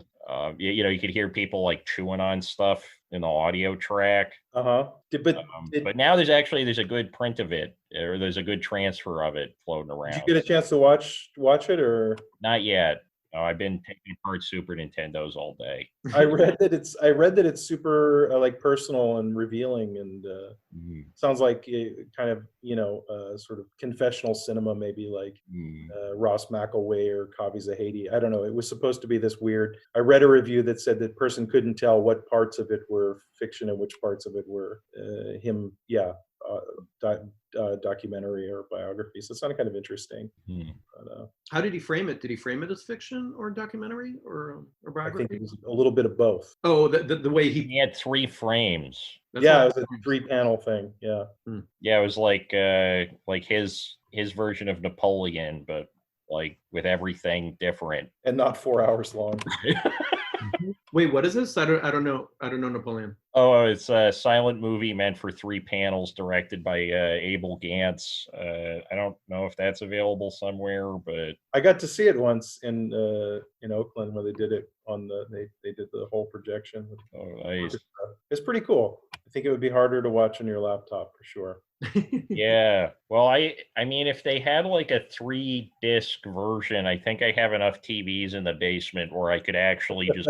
B: You could hear people like chewing on stuff in the audio track.
C: Uh-huh.
B: But now there's a good print of it, or there's a good transfer of it floating
C: Did you
B: around.
C: get a chance to watch it, or?
B: Not yet. No, I've been taking apart Super Nintendos all day.
C: I read that it's super like personal and revealing, and
B: Mm,
C: sounds like kind of sort of confessional cinema, maybe like
B: mm.
C: Ross McElway or Kavi Zahedi. I don't know. It was supposed to be this weird. I read a review that said that person couldn't tell what parts of it were fiction and which parts of it were him. Yeah, uh, documentary or biography. So it sounded kind of interesting.
B: Mm.
C: But,
A: How did he frame it? Did he frame it as fiction or documentary or
C: I think
A: biography?
C: it was a little bit of both.
A: Oh, the way he.
B: He had 3 frames.
A: That's
C: Yeah,
A: not.
C: it was a 3-panel thing. Yeah.
B: Yeah, it was like his version of Napoleon, but like with everything different.
C: And not 4 hours long.
A: Wait, what is this? I don't know. I don't know Napoleon.
B: Oh, it's a silent movie meant for 3 panels, directed by Abel Gantz. I don't know if that's available somewhere, but
C: I got to see it once in Oakland where they did it on they did the whole projection.
B: oh, nice.
C: It's pretty cool. I think it would be harder to watch on your laptop for sure.
B: Yeah. Well, I mean, if they had like a 3-disc version, I think I have enough TVs in the basement where I could actually just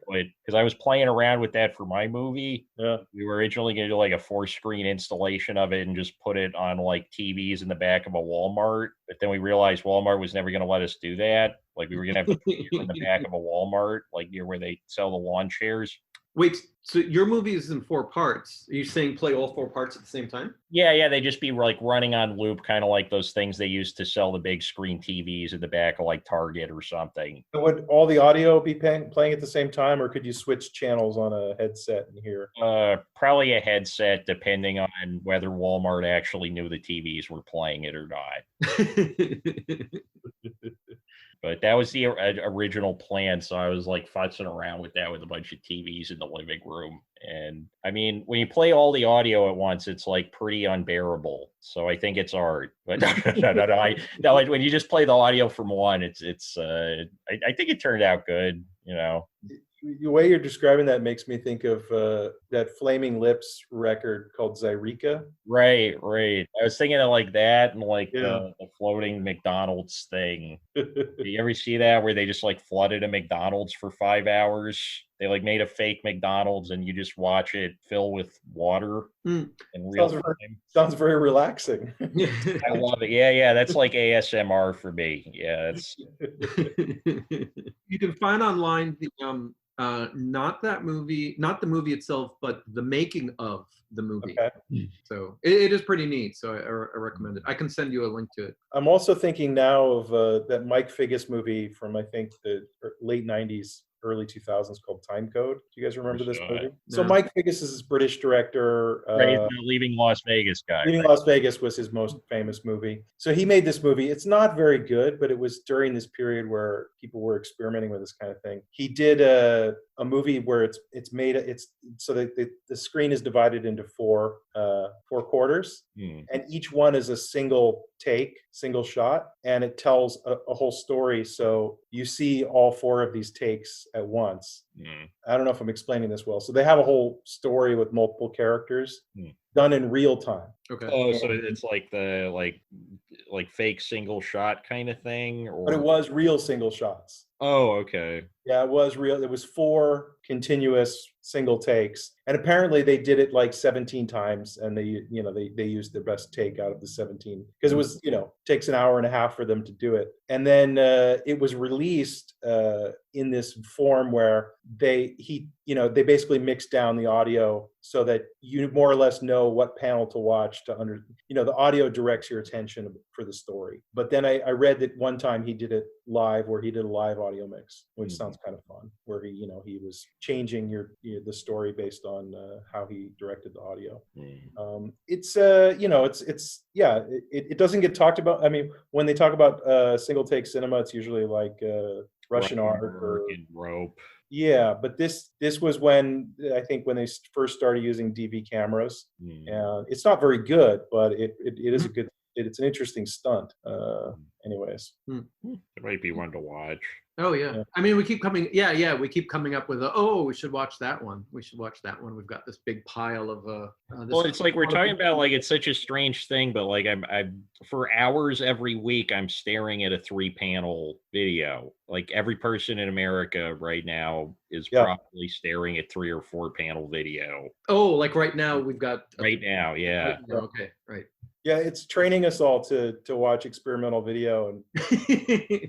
B: put, because I was playing around with that for my movie.
C: Yeah.
B: We were originally going to do like a 4-screen installation of it and just put it on like TVs in the back of a Walmart. But then we realized Walmart was never going to let us do that. Like we were going to have to put it in the back of a Walmart, like near where they sell the lawn chairs.
A: Wait, so your movie is in 4 parts. Are you saying play all 4 parts at the same time?
B: Yeah, they just be like running on loop, kind of like those things they used to sell the big screen TVs in the back of like Target or something.
C: So would all the audio be playing at the same time, or could you switch channels on a headset and hear?
B: Probably a headset, depending on whether Walmart actually knew the TVs were playing it or not. But that was the original plan. So I was like futzing around with that with a bunch of TVs in the living room. And I mean, when you play all the audio at once, it's like pretty unbearable. So I think it's art. But no, when you just play the audio from one, I think it turned out good, you know.
C: The way you're describing that makes me think of that Flaming Lips record called Zyreka.
B: Right. I was thinking of like that and like
C: Yeah.
B: the floating McDonald's thing. Do you ever see that where they just like flooded a McDonald's for 5 hours? They like made a fake McDonald's and you just watch it fill with water in real time.
C: Sounds very relaxing.
B: I love it. Yeah, that's like ASMR for me. Yeah, that's
A: You can find online the not the movie itself, but the making of the movie.
C: Okay.
A: So it is pretty neat. So I recommend it. I can send you a link to it.
C: I'm also thinking now of that Mike Figgis movie from I think the late '90s early 2000s called Time Code. Do you guys remember this
B: Sure.
C: movie? So
A: No.
C: Mike Figgis is this British director.
B: Right, he's the Leaving Las Vegas guy.
C: Leaving
B: Right?
C: Las Vegas was his most famous movie. So he made this movie. It's not very good, but it was during this period where people were experimenting with this kind of thing. He did a movie where it's so that the screen is divided into four quarters, and each one is a single take, single shot, and it tells a whole story. So you see all four of these takes at once. I don't know if I'm explaining this well. So they have a whole story with multiple characters done in real time.
A: Okay.
B: Oh, so it's like the like fake single shot kind of thing, or
C: But it was real single shots.
B: oh, okay.
C: Yeah, it was real. It was 4 continuous single takes, and apparently they did it like 17 times, and they used the best take out of the 17 because it was takes an hour and a half for them to do it, and then it was released in this form where they basically mixed down the audio so that you more or less know what panel to watch the audio directs your attention for the story. But then I read that one time he did it live, where he did a live audio mix, which sounds kind of fun, where he was changing the story based on how he directed the audio. It doesn't get talked about. I mean, when they talk about single take cinema, it's usually like Russian art or
B: rope.
C: Yeah, but this was when I think when they first started using DV cameras, and it's not very good, but it is a good. It's an interesting stunt. Anyways,
B: It might be one to watch.
A: Oh yeah. I mean, we keep coming. Yeah. We keep coming up with we should watch that one. We should watch that one. We've got this big pile of.
B: Well, it's like we're talking about like it's such a strange thing, but like I'm for hours every week I'm staring at a 3-panel video. Like every person in America right now is probably staring at 3 or 4-panel video.
A: Oh, like right now we've got.
B: Right now, yeah.
A: Okay, right.
C: Yeah, it's training us all to watch experimental video and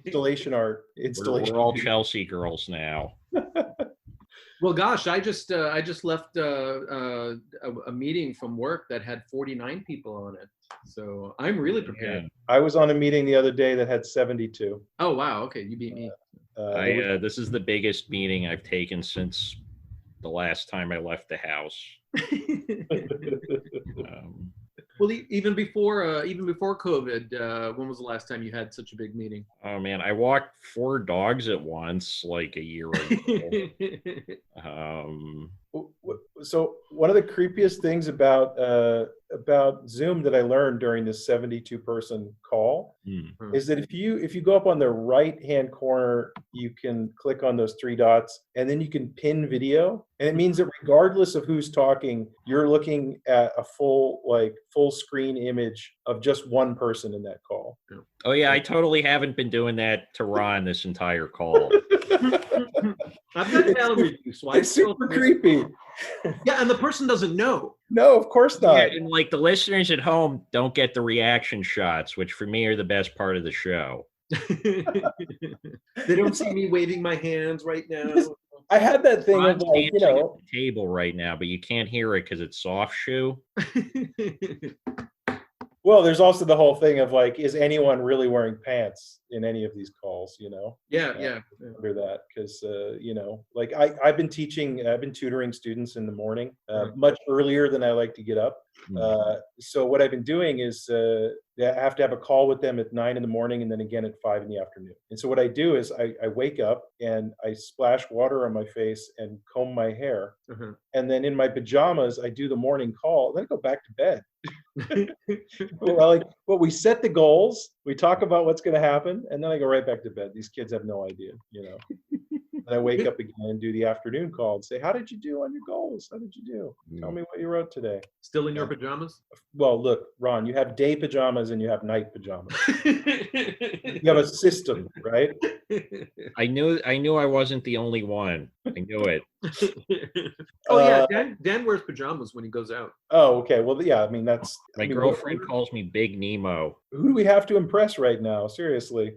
C: installation art.
B: We're all Chelsea girls now.
A: Well, gosh, I just left a meeting from work that had 49 people on it, so I'm really prepared.
C: I was on a meeting the other day that had 72.
A: Oh wow, okay, you beat me.
B: This is the biggest meeting I've taken since the last time I left the house.
A: Well, even before COVID, when was the last time you had such a big meeting?
B: Oh man, I walked 4 dogs at once, like a year ago.
C: So one of the creepiest things about Zoom that I learned during this 72-person call is that if you go up on the right-hand corner, you can click on those 3 dots, and then you can pin video, and it means that regardless of who's talking, you're looking at a full screen image of just one person in that call.
B: Oh yeah, I totally haven't been doing that to Ron this entire call.
A: I've got gallery view, so
C: it's super creepy.
A: Yeah, and the person doesn't know.
C: No, of course not.
B: Yeah, and like the listeners at home don't get the reaction shots, which for me are the best part of the show.
A: They don't see me waving my hands right now.
C: I had that thing
B: Ron's
C: of like,
B: dancing at the table right now, but you can't hear it because it's soft shoe.
C: Well, there's also the whole thing of like, is anyone really wearing pants in any of these calls?
A: Yeah.
C: Under that, because like I've been tutoring students in the morning much earlier than I like to get up. So what I've been doing is I have to have a call with them at 9 in the morning and then again at 5 in the afternoon. And so what I do is I wake up and I splash water on my face and comb my hair. And then in my pajamas, I do the morning call. Then I go back to bed. We set the goals. We talk about what's going to happen. And then I go right back to bed. These kids have no idea, And I wake up again and do the afternoon call and say, how did you do on your goals? How did you do? Tell me what you wrote today.
A: Still in your pajamas?
C: Well, look, Ron, you have day pajamas and you have night pajamas. You have a system, right?
B: I knew I wasn't the only one. I knew it.
A: Dan wears pajamas when he goes out.
C: Oh, okay. Well, yeah, I mean, that's...
B: My girlfriend calls me Big Nemo.
C: Who do we have to impress right now? Seriously.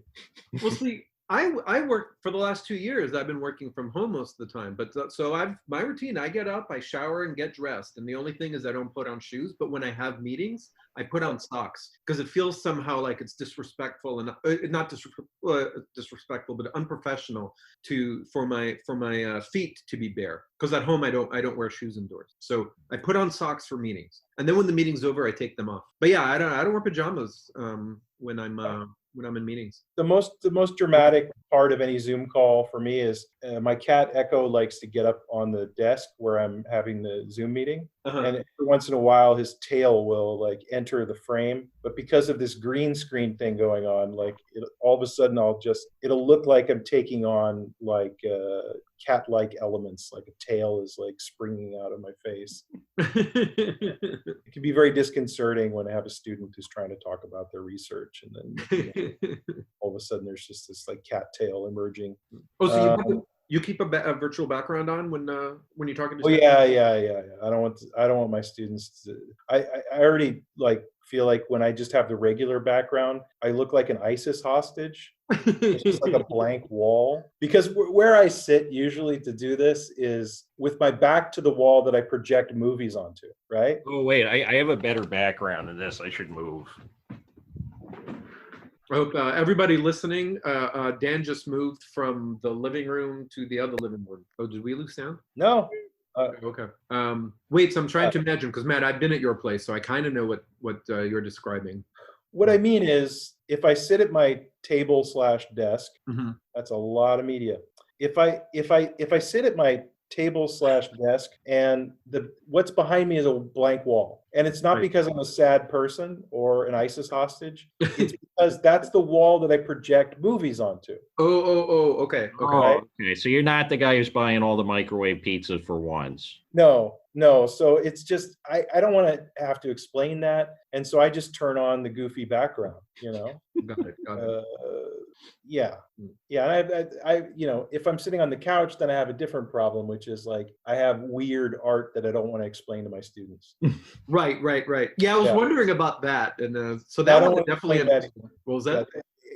A: Well, see, I work for the last 2 years. I've been working from home most of the time, but so my routine. I get up, I shower, and get dressed, and the only thing is I don't put on shoes. But when I have meetings, I put on socks because it feels somehow like it's disrespectful and not disrespectful, but unprofessional for my feet to be bare. Because at home I don't wear shoes indoors, so I put on socks for meetings, and then when the meeting's over, I take them off. But yeah, I don't wear pajamas when I'm in meetings.
C: The most dramatic part of any Zoom call for me is my cat Echo likes to get up on the desk where I'm having the Zoom meeting, and every once in a while his tail will like enter the frame. But because of this green screen thing going on, like all of a sudden it'll look like I'm taking on like cat-like elements, like a tail is like springing out of my face. It can be very disconcerting when I have a student who's trying to talk about their research, and then all of a sudden there's just this like cat tail emerging.
A: Oh, so you keep a virtual background on when you're talking to
C: Oh
A: students?
C: yeah. I don't want my students to. I already like feel like when I just have the regular background, I look like an ISIS hostage. It's just like a blank wall. Because where I sit usually to do this is with my back to the wall that I project movies onto, right?
B: Oh wait, I have a better background than this. I should move.
A: I hope everybody listening, Dan just moved from the living room to the other living room. Oh, did we lose sound?
C: No.
A: Okay. Wait, so I'm trying to imagine, because Matt, I've been at your place, so I kind of know what you're describing.
C: What I mean is, if I sit at my table/desk,
A: Mhm.
C: that's a lot of media. If I sit at my table/desk and what's behind me is a blank wall, and it's not
A: Right.
C: because I'm a sad person or an ISIS hostage. It's because that's the wall that I project movies onto.
A: Okay.
B: Oh, okay. So you're not the guy who's buying all the microwave pizzas for once.
C: No. So it's just I don't want to have to explain that, and so I just turn on the goofy background.
A: Got it.
C: Yeah. And I if I'm sitting on the couch, then I have a different problem, which is like I have weird art that I don't want to explain to my students.
A: Right. Yeah, I was
C: Yeah.
A: wondering about that, and so
C: I
A: that
C: don't
A: one
C: want to
A: definitely.
C: explain that.
A: What was that?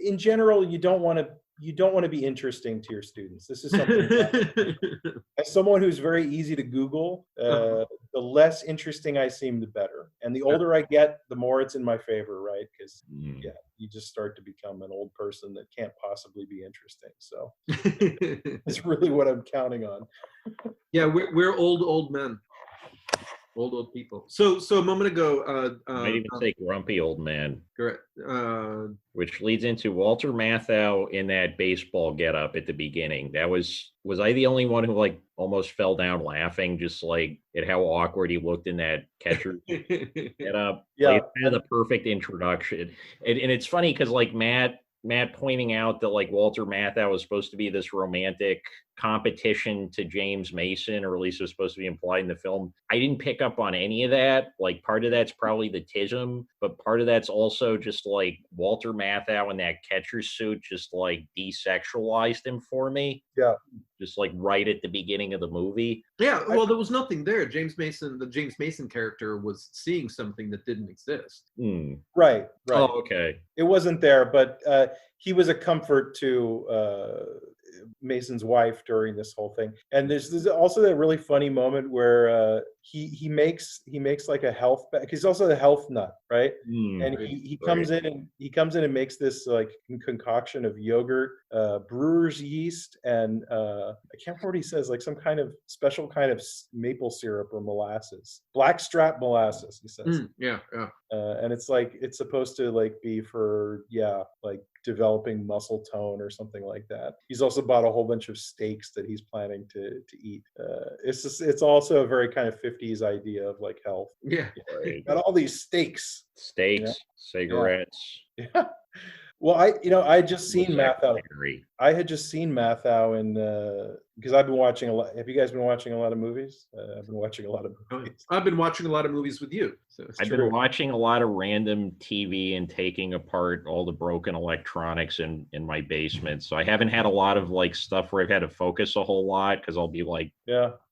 C: In general, you don't want to be interesting to your students. This is something as someone who's very easy to Google, the less interesting I seem, the better. And the older I get, the more it's in my favor, right? Because you just start to become an old person that can't possibly be interesting. So it's really what I'm counting on.
A: Yeah, we're old men. Old people. So a moment ago,
B: Might even say grumpy old man.
A: correct.
B: Which leads into Walter Matthau in that baseball getup at the beginning. Was I the only one who like almost fell down laughing, just like at how awkward he looked in that catcher getup?
C: Yeah,
B: Like, it's kind of the perfect introduction. And it's funny because like Matt pointing out that like Walter Matthau was supposed to be this romantic competition to James Mason, or at least it was supposed to be implied in the film. I didn't pick up on any of that. Like part of that's probably the tism, but part of that's also just like Walter Matthau in that catcher suit just like desexualized him for me.
C: Yeah.
B: Just like right at the beginning of the movie.
A: Yeah, well, there was nothing there. The James Mason character was seeing something that didn't exist.
C: Right.
B: Oh, okay.
C: It wasn't there, but he was a comfort to Mason's wife during this whole thing. And there's also that really funny moment where he makes like a health bag. He's also a health nut, right? And he comes in and makes this like concoction of yogurt, brewer's yeast, and I can't remember what he says, like some kind of special kind of maple syrup or molasses, blackstrap molasses, he says.
A: Yeah.
C: And it's like it's supposed to like be for like developing muscle tone or something like that. He's also bought a whole bunch of steaks that he's planning to eat. It's also a very kind of 50s idea of like health.
A: Yeah.
B: Right.
C: Got all these steaks,
B: cigarettes.
C: Yeah. Well, I had just seen Matthau. I had just seen Matthau in because I've been watching a lot. Have you guys been watching a lot of movies? I've been watching a lot of movies.
A: I've been watching a lot of movies with you. So
B: I've been watching a lot of random TV and taking apart all the broken electronics in my basement. So I haven't had a lot of like stuff where I've had to focus a whole lot because I'll be like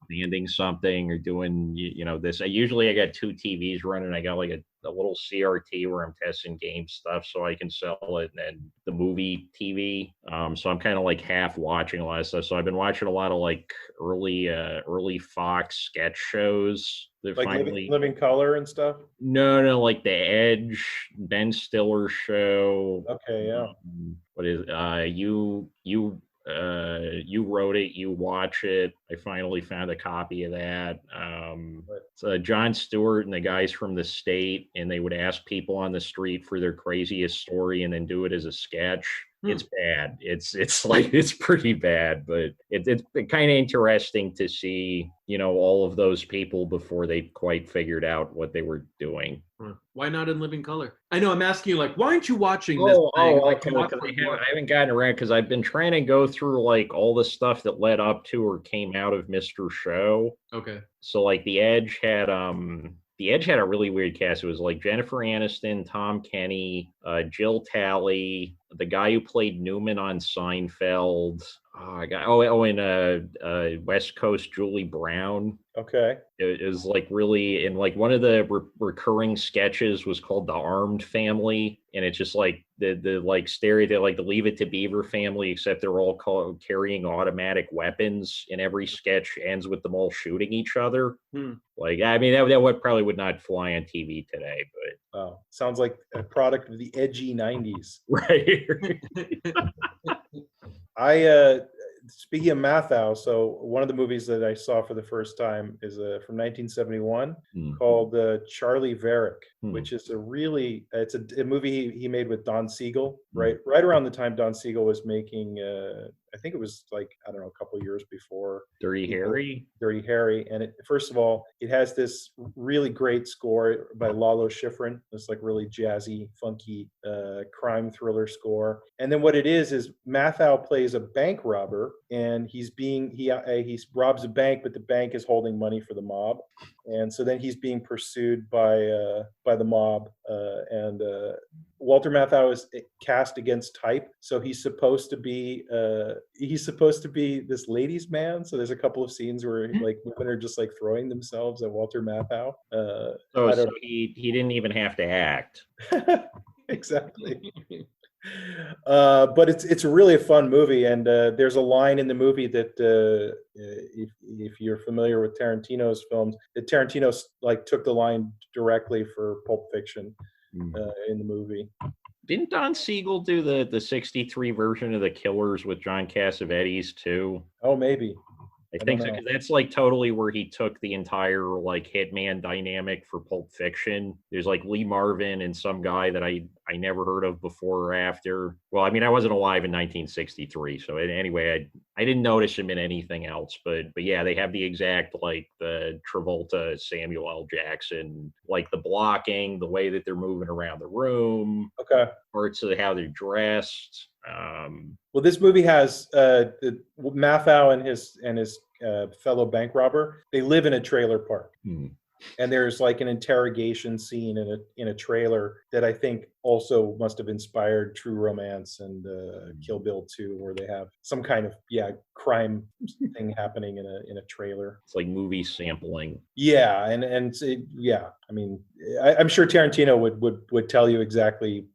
B: landing something or doing this. Usually I got two TVs running. I got like a little CRT where I'm testing game stuff so I can sell it, and then the movie TV. So I'm kind of like half watching a lot of stuff. So I've been watching a lot of like early Fox sketch shows.
C: Like Living Color and stuff.
B: No, like The Edge, Ben Stiller show.
C: Okay, yeah.
B: What is you wrote it, you watch it. I finally found a copy of that. It's Jon Stewart and the guys from the state, and they would ask people on the street for their craziest story and then do it as a sketch. It's bad. It's pretty bad, but it's kind of interesting to see, all of those people before they quite figured out what they were doing.
A: Why not in living color? I know I'm asking you, like, why aren't you watching this thing?
B: I haven't gotten around because I've been trying to go through like all the stuff that led up to or came out of Mr. Show.
A: Okay.
B: So like The Edge had a really weird cast. It was like Jennifer Aniston, Tom Kenny, Jill Talley, the guy who played Newman on Seinfeld. And West Coast Julie Brown.
C: Okay.
B: It is like really, and like one of the recurring sketches was called The Armed Family, and it's just like the like stereotype, like the Leave It to Beaver family, except they're all carrying automatic weapons, and every sketch ends with them all shooting each other. Like, I mean, that probably would not fly on TV today, but
C: wow, sounds like a product of the edgy 90s.
B: Right.
C: Speaking of Mathau, so one of the movies that I saw for the first time is from 1971 called Charlie Varick, which is it's a movie he made with Don Siegel, right around the time Don Siegel was making, I think it was like, I don't know, a couple of years before
B: Dirty Harry.
C: And first of all, it has this really great score by Lalo Schifrin, this like really jazzy, funky crime thriller score. And then what it is Mathau plays a bank robber, and he robs a bank, but the bank is holding money for the mob, and so then he's being pursued by the mob, and Walter Matthau is cast against type, so he's supposed to be this ladies' man. So there's a couple of scenes where like women are just like throwing themselves at Walter Matthau.
B: So he didn't even have to act.
C: Exactly. But it's really a fun movie, and there's a line in the movie that if you're familiar with Tarantino's films, that Tarantino like took the line directly for Pulp Fiction in the movie.
B: Didn't Don Siegel do the 63 version of The Killers with John Cassavetes too?
C: Oh, maybe.
B: I think so, because that's like totally where he took the entire like hitman dynamic for Pulp Fiction. There's like Lee Marvin and some guy that I never heard of before or after. Well, I mean, I wasn't alive in 1963, so anyway, I didn't notice him in anything else. But yeah, they have the exact like the Travolta, Samuel L. Jackson, like the blocking, the way that they're moving around the room,
C: okay,
B: parts of how they're dressed.
C: Well, this movie has Mathau and his fellow bank robber. They live in a trailer park, and there's like an interrogation scene in a trailer that I think also must have inspired True Romance and Kill Bill 2, where they have some kind of crime thing happening in a trailer.
B: It's like movie sampling.
C: Yeah, and I mean, I'm sure Tarantino would tell you exactly.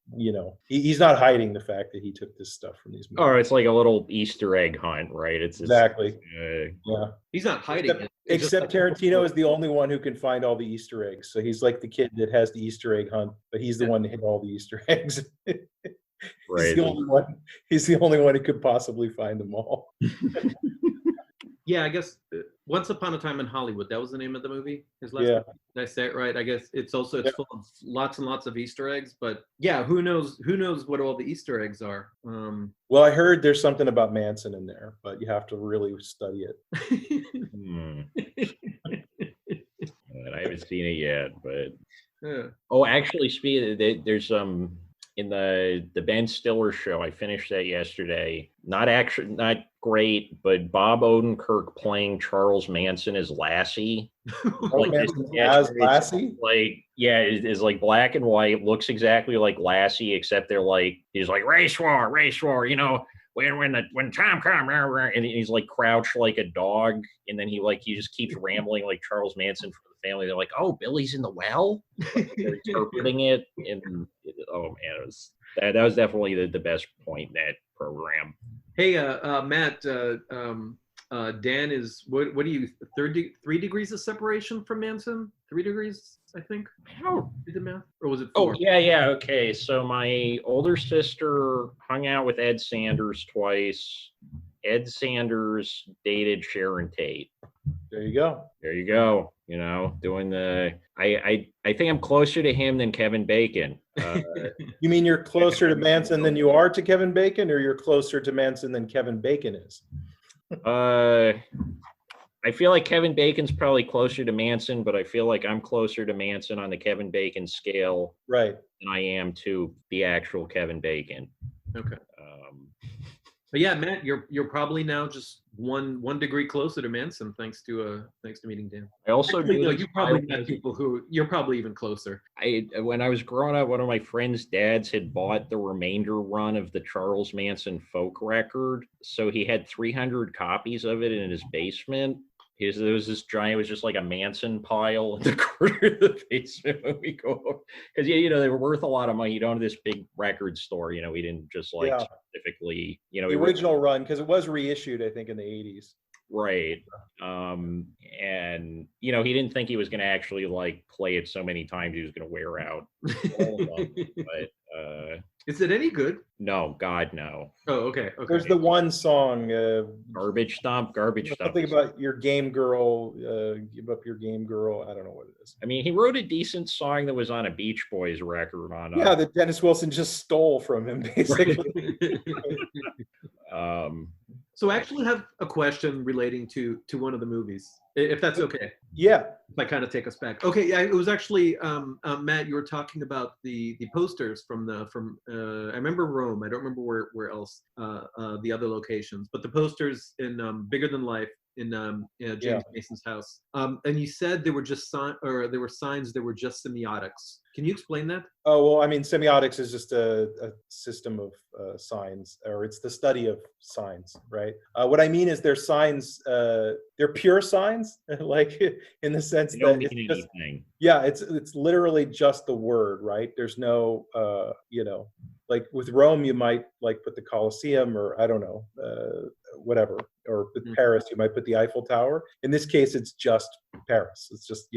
C: He's not hiding the fact that he took this stuff from these movies.
B: Oh, it's like a little Easter egg hunt, right? It's
C: exactly.
B: Yeah.
A: He's not hiding it.
C: Except Tarantino is the only one who can find all the Easter eggs. So he's like the kid that has the Easter egg hunt, but he's the one to hit all the Easter eggs.
B: Right.
C: He's the only one who could possibly find them all.
A: Yeah, I guess Once Upon a Time in Hollywood, that was the name of the movie. His last name. Did I say it right? I guess it's full of lots and lots of Easter eggs, but yeah, who knows what all the Easter eggs are.
C: Well, I heard there's something about Manson in there, but you have to really study it.
B: I haven't seen it yet, but
A: yeah.
B: Oh, actually, there's in the Ben Stiller show. I finished that yesterday. Not great, but Bob Odenkirk playing Charles Manson as Lassie.
C: Like as Lassie?
B: Like, yeah, is like black and white. Looks exactly like Lassie, except he's like race war. when Tom comes, and he's like crouched like a dog, and then he just keeps rambling like Charles Manson for the family. They're like, oh, Billy's in the well. Like, they're interpreting it, and oh man, that was definitely the best point in that program.
A: Hey, Matt, Dan is what do you 3 degrees of separation from Manson? 3 degrees, I think.
B: How
A: Did the math, or was it
B: Oh
A: 4?
B: yeah. Okay. So my older sister hung out with Ed Sanders twice. Ed Sanders dated Sharon Tate.
C: There you go.
B: There you go. Doing the. I think I'm closer to him than Kevin Bacon.
C: You mean you're closer to Manson than you are to Kevin Bacon, or you're closer to Manson than Kevin Bacon is?
B: I feel like Kevin Bacon's probably closer to Manson, but I feel like I'm closer to Manson on the Kevin Bacon scale,
C: right,
B: than I am to the actual Kevin Bacon.
A: Okay. But yeah, Matt, you're probably now just one degree closer to Manson thanks to meeting Dan.
B: I also
A: Actually,
B: knew
A: no,
B: this
A: you probably
B: guy
A: met people who you're probably even closer.
B: When I was growing up, one of my friends' dads had bought the remainder run of the Charles Manson folk record, so he had 300 copies of it in his basement. There was this giant, it was just like a Manson pile in the corner of the basement when we go over. Because, they were worth a lot of money. You don't have this big record store, we didn't just specifically,
C: the original run, because it was reissued, I think, in the 80s.
B: Right. And, he didn't think he was going to actually play it so many times he was going to wear out all of them. But,
A: is it any good?
B: No, God, no.
A: Oh, okay.
C: There's the one song,
B: Garbage Stomp.
C: Something about your game girl, give up your game girl. I don't know what it is.
B: I mean, he wrote a decent song that was on a Beach Boys record on.
C: Yeah, that Dennis Wilson just stole from him, basically.
A: So I actually have a question relating to one of the movies, if that's okay.
C: Yeah.
A: If I kind of take us back. Okay, yeah, it was actually Matt. You were talking about the posters from I remember Rome. I don't remember where else the other locations, but the posters in Bigger Than Life in James Mason's house. And you said there were just signs that were just semiotics. Can you explain that?
C: Oh, well, I mean, semiotics is just a system of signs, or it's the study of signs, right? What I mean is they're signs, they're pure signs, like in the sense that it's just, yeah, it's literally just the word, right? There's no, like with Rome, you might put the Colosseum, or I don't know, whatever, or with Paris, you might put the Eiffel Tower. In this case, it's just Paris. It's just,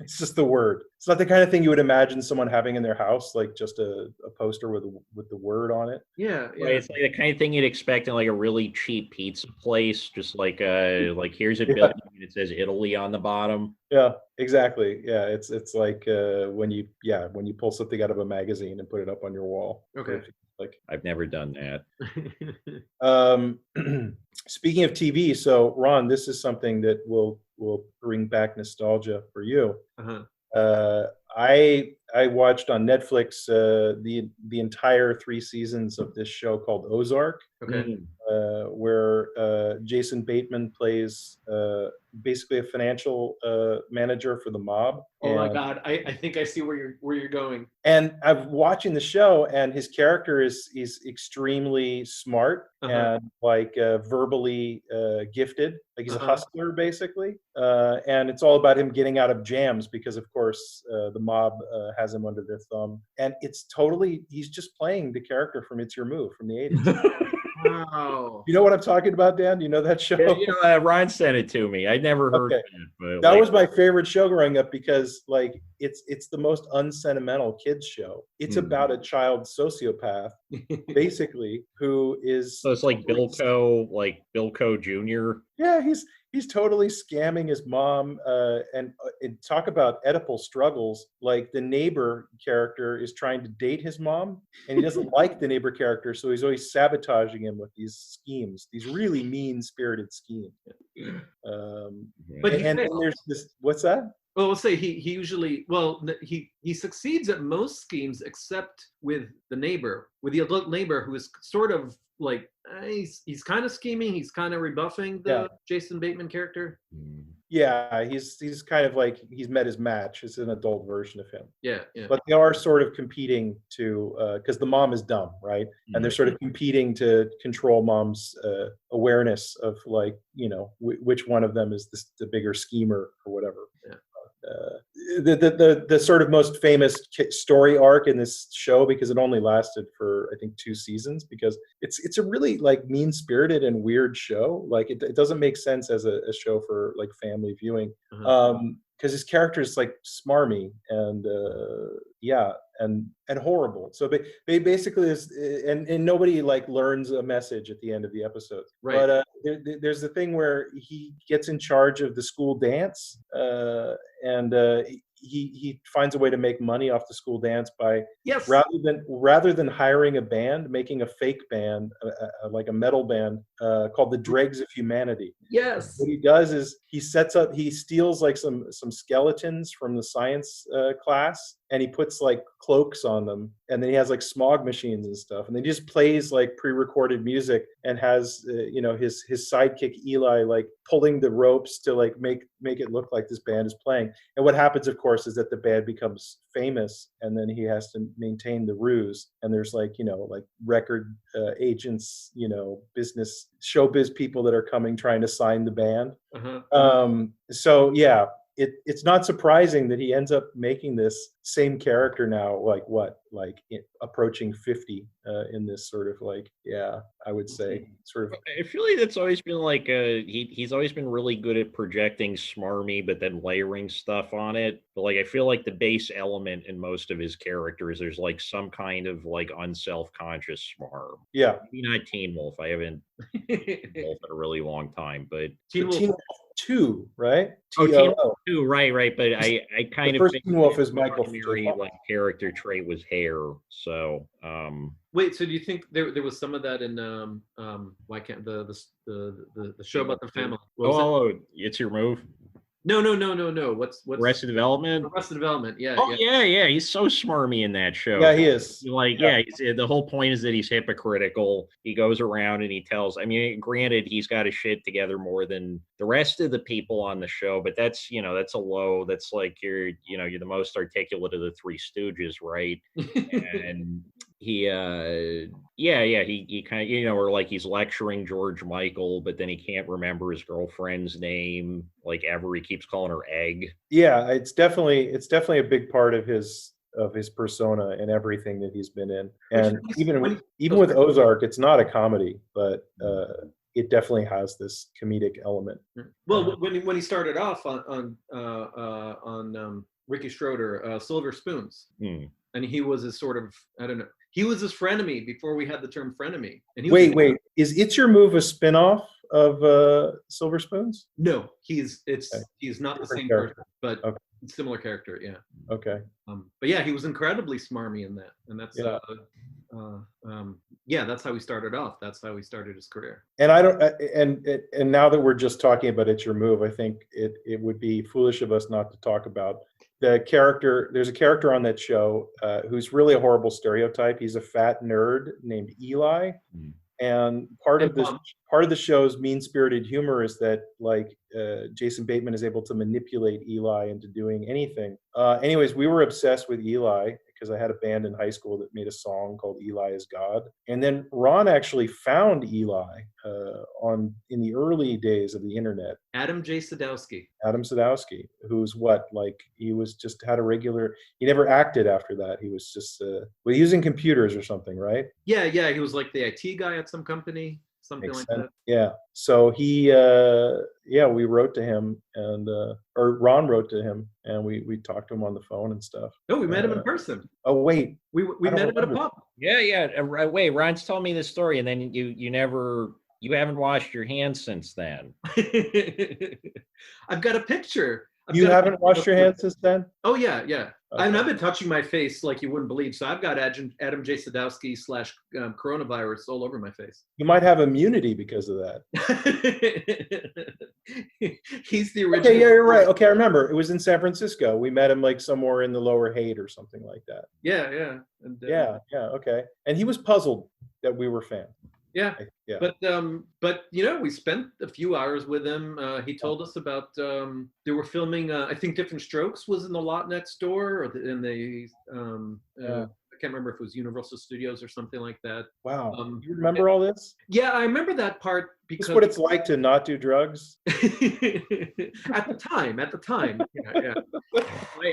C: it's just the word. It's not the kind of thing you would imagine someone having in their house, like just a poster with the word on it.
A: Yeah.
B: Right, it's like the kind of thing you'd expect in like a really cheap pizza place, just like here's a building and it says Italy on the bottom.
C: Yeah, exactly. Yeah, it's like when you pull something out of a magazine and put it up on your wall.
A: Okay.
B: I've never done that.
C: Speaking of TV, so Ron, this is something that will bring back nostalgia for you.
A: Uh-huh.
C: I watched on Netflix the entire 3 seasons of this show called Ozark.
A: Okay.
C: Where Jason Bateman plays basically a financial manager for the mob.
A: Oh my God, I think I see where you're going.
C: And I'm watching the show, and his character is extremely smart and verbally gifted. Like he's a hustler, basically. And it's all about him getting out of jams because, of course, the mob has him under their thumb. And he's just playing the character from It's Your Move from the 80s.
A: Wow.
C: You know what I'm talking about, Dan? You know that show?
B: Yeah, Ryan sent it to me. I'd never heard of it. But
C: that was my favorite show growing up because it's the most unsentimental kids show. It's about a child sociopath, basically, who is...
B: So it's like Bilko Jr.?
C: Yeah, he's totally scamming his mom, and talk about Oedipal struggles. Like the neighbor character is trying to date his mom, and he doesn't like the neighbor character, so he's always sabotaging him with these schemes, these really mean-spirited schemes. But there's this. What's that?
A: Well, we'll say he usually he succeeds at most schemes except with the adult neighbor who is sort of like he's kind of scheming, he's kind of rebuffing the Jason Bateman character.
C: Yeah, he's kind of like he's met his match. It's an adult version of him.
A: Yeah, yeah.
C: But they are sort of competing to because the mom is dumb, right? And they're sort of competing to control mom's awareness of like which one of them is the bigger schemer or whatever.
A: Yeah.
C: The sort of most famous story arc in this show, because it only lasted for I think 2 seasons, because it's a really like mean spirited and weird show. Like it doesn't make sense as a show for like family viewing. Because his character is like smarmy and yeah, and horrible. So they basically is, and nobody like learns a message at the end of the episode.
A: Right.
C: But there's the thing where he gets in charge of the school dance, and he finds a way to make money off the school dance by
A: Yes.
C: rather than hiring a band, making a fake band, like a metal band called the Dregs of Humanity.
A: Yes.
C: What he does is he steals like some skeletons from the science class, and he puts like cloaks on them, and then he has like smog machines and stuff, and then he just plays like pre-recorded music and has his sidekick Eli like pulling the ropes to like make it look like this band is playing. And what happens, of course, is that the band becomes famous, and then he has to maintain the ruse, and there's like like record agents, business showbiz people that are coming trying to sign the band. So yeah, it's not surprising that he ends up making this same character now, approaching 50 in this sort of like, yeah, I would say sort of.
B: I feel like that's always been like he's always been really good at projecting smarmy, but then layering stuff on it. But like I feel like the base element in most of his characters, there's like some kind of like unself-conscious smarm.
C: Yeah,
B: maybe not Teen Wolf. I haven't Teen Wolf in a really long time, but
C: Teen Wolf 2, right?
B: Oh, Teen Wolf 2, right. But I kind
C: the
B: of
C: first
B: think
C: Teen Wolf is Michael.
B: primary like character trait was hair. So
A: wait, so do you think there was some of that in why can't the show about the family?
B: It's Your Move.
A: No. What's
B: Arrested Development?
A: Arrested Development, yeah.
B: Yeah. He's so smarmy in that show.
C: Yeah, he is.
B: Like, the whole point is that he's hypocritical. He goes around and he tells. I mean, granted, he's got his shit together more than the rest of the people on the show, but that's that's a low. That's like you're the most articulate of the Three Stooges, right? And he kind of or like he's lecturing George Michael, but then he can't remember his girlfriend's name like ever. He keeps calling her Egg.
C: Yeah, it's definitely a big part of his persona and everything that he's been in. And even with Ozark, it's not a comedy, but it definitely has this comedic element.
A: Well, when he started off on Ricky Schroeder, Silver Spoons, and he was his sort of, I don't know, he was his frenemy before we had the term frenemy. And
C: wait, is It's Your Move a spinoff of Silver Spoons?
A: No, he's not the same person, but similar character, yeah.
C: Okay.
A: But yeah, he was incredibly smarmy in that, and that's that's how he started off. That's how he started his career.
C: And I don't, and now that we're just talking about It's Your Move, I think it would be foolish of us not to talk about the character. There's a character on that show who's really a horrible stereotype. He's a fat nerd named Eli. And part of the show's mean-spirited humor is that like Jason Bateman is able to manipulate Eli into doing anything. Anyways, we were obsessed with Eli because I had a band in high school that made a song called Eli is God. And then Ron actually found Eli in the early days of the internet.
A: Adam Sadowski,
C: who's he was just had a regular, he never acted after that. He was just using computers or something, right?
A: Yeah, he was like the IT guy at some company, something like that.
C: Yeah. So he we wrote to him, and or Ron wrote to him, and we talked to him on the phone and stuff.
A: No, we met him in person.
C: Oh wait,
A: we met him at a pub.
B: Yeah. Wait, Ron's told me this story, and then you haven't washed your hands since then.
A: I've got a picture.
C: You haven't washed your hands since then?
A: Oh yeah. Okay. I've been touching my face like you wouldn't believe. So I've got Adam J. Sadowski / coronavirus all over my face.
C: You might have immunity because of that.
A: He's the original.
C: Okay, yeah, you're right. Okay, I remember. It was in San Francisco. We met him like somewhere in the Lower Haight or something like that.
A: Yeah. And,
C: yeah. Okay. And he was puzzled that we were fans.
A: Yeah.
C: Yeah.
A: But we spent a few hours with him. He told us about they were filming. I think Different Strokes was in the lot next door, I can't remember if it was Universal Studios or something like that.
C: Wow.
A: Um,
C: You remember all this?
A: yeah, I remember that part
C: Is
A: because
C: this what it's like to not do drugs?
A: at the time, yeah.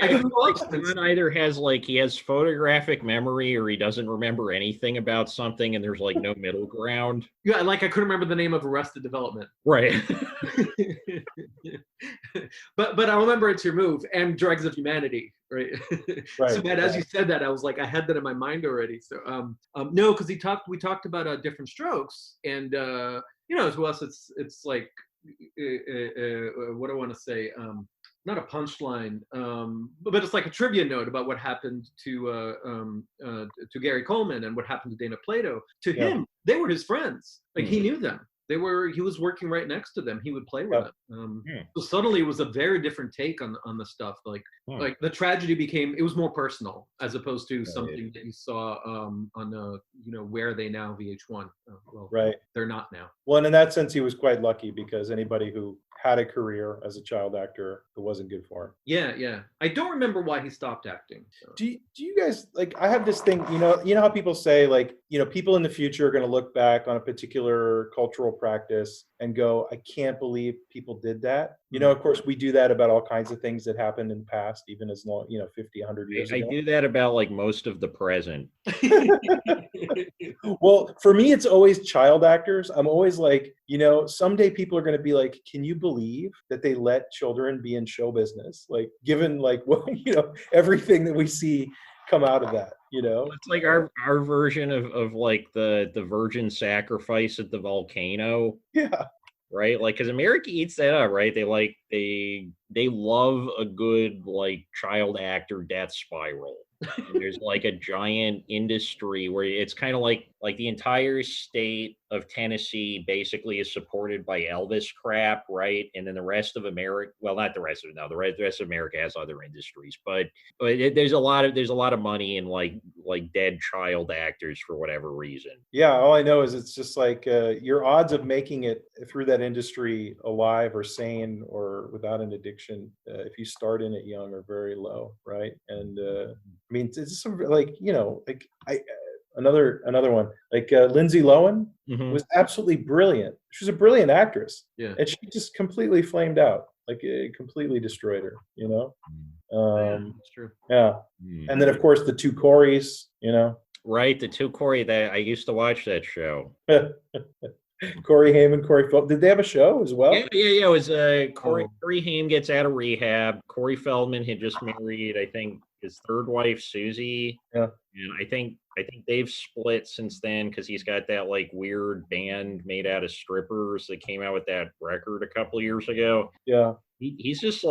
A: I
B: I
A: grew up since
B: John either has he has photographic memory or he doesn't remember anything about something, and there's no middle ground.
A: yeah, I couldn't remember the name of Arrested Development.
B: Right.
A: but I remember It's Your Move and Dregs of Humanity, right?
C: Right.
A: So Matt, as you said that, I was like, I had that in my mind already. So no, because we talked about Different Strokes, and to us it's like what do I want to say? Not a punchline, but it's like a trivia note about what happened to Gary Coleman and what happened to Dana Plato. To him, they were his friends. Like he knew them. He was working right next to them. He would play with them. So suddenly it was a very different take on the stuff. Like the tragedy it was more personal as opposed to something that you saw on Where Are They Now VH1. Well,
C: right.
A: They're not now.
C: Well, and in that sense, he was quite lucky because anybody who had a career as a child actor, it wasn't good for him.
A: Yeah. I don't remember why he stopped acting. So.
C: Do you guys I have this thing, you know how people say people in the future are going to look back on a particular cultural practice and go, I can't believe people did that. Of course, we do that about all kinds of things that happened in the past, even as long, 50, 100 years ago.
B: I do that about most of the present.
C: Well, for me, it's always child actors. I'm always like, someday people are going to be like, can you believe that they let children be in show business? Given everything that we see come out of that,
B: It's like our version of the virgin sacrifice at the volcano.
C: Yeah.
B: Right, because America eats that up, right? They love a good child actor death spiral. And there's a giant industry where it's kind of like the entire state of Tennessee basically is supported by Elvis crap, right? And then the rest of America, well, not the rest of it, no, the rest of America has other industries, but there's a lot of money in dead child actors for whatever reason.
C: Yeah, all I know is it's just your odds of making it through that industry alive or sane or without an addiction, if you start in it young, are very low, right? And it's some another one Lindsay Lohan was absolutely brilliant. She was a brilliant actress, and she just completely flamed out. It completely destroyed her.
A: That's true.
C: Yeah, and then of course the two Coreys.
B: Right, the two Corey. That I used to watch that show.
C: Corey Haim and Corey Feldman. Did they have a show as well?
B: Yeah. It was Corey Haim gets out of rehab. Corey Feldman had just married, I think, his third wife, Susie.
C: Yeah.
B: And I think they've split since then because he's got that weird band made out of strippers that came out with that record a couple of years ago.
C: Yeah.
B: He's just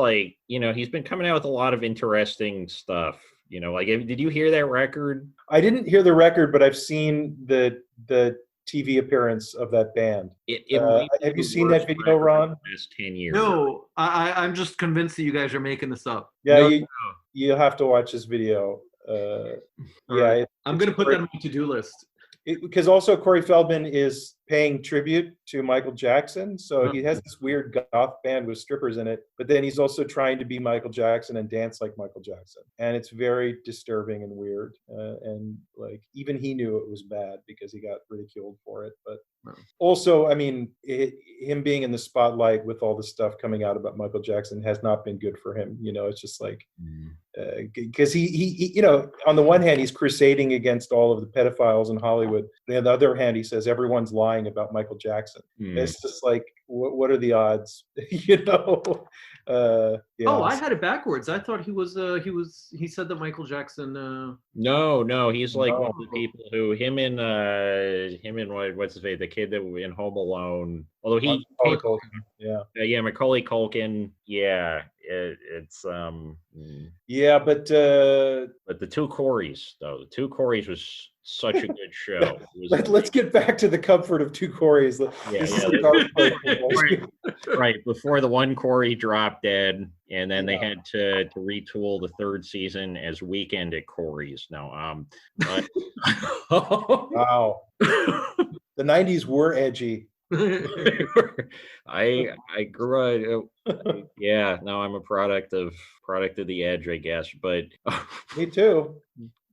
B: he's been coming out with a lot of interesting stuff. Did you hear that record?
C: I didn't hear the record, but I've seen the TV appearance of that band. Have you seen that video, Ron?
B: Last 10 years.
A: No, I'm just convinced that you guys are making this up.
C: Yeah, you have to watch this video.
A: Right. I'm going to put that on my to-do list.
C: Because also Corey Feldman is paying tribute to Michael Jackson. So he has this weird goth band with strippers in it, but then he's also trying to be Michael Jackson and dance like Michael Jackson. And it's very disturbing and weird. And even he knew it was bad because he got ridiculed for it. But also, him being in the spotlight with all the stuff coming out about Michael Jackson has not been good for him. It's just because he on the one hand, he's crusading against all of the pedophiles in Hollywood. And on the other hand, he says everyone's lying about Michael Jackson. It's just what are the odds?
A: Oh, I had it backwards. I thought he said that Michael Jackson.
B: No, he's one of the people who him and what's his name, the kid that in Home Alone. Although Macaulay Culkin, it's
C: but
B: the two Coreys though. The two Coreys was such a good show.
C: Let's get back to the comfort of two Coreys.
B: Right before the one Corey dropped dead, and then they had to retool the third season as Weekend at Corey's. Now,
C: wow. The 90s were edgy.
B: I grew up. Yeah, no, I'm a product of the edge, I guess. But
C: Me too.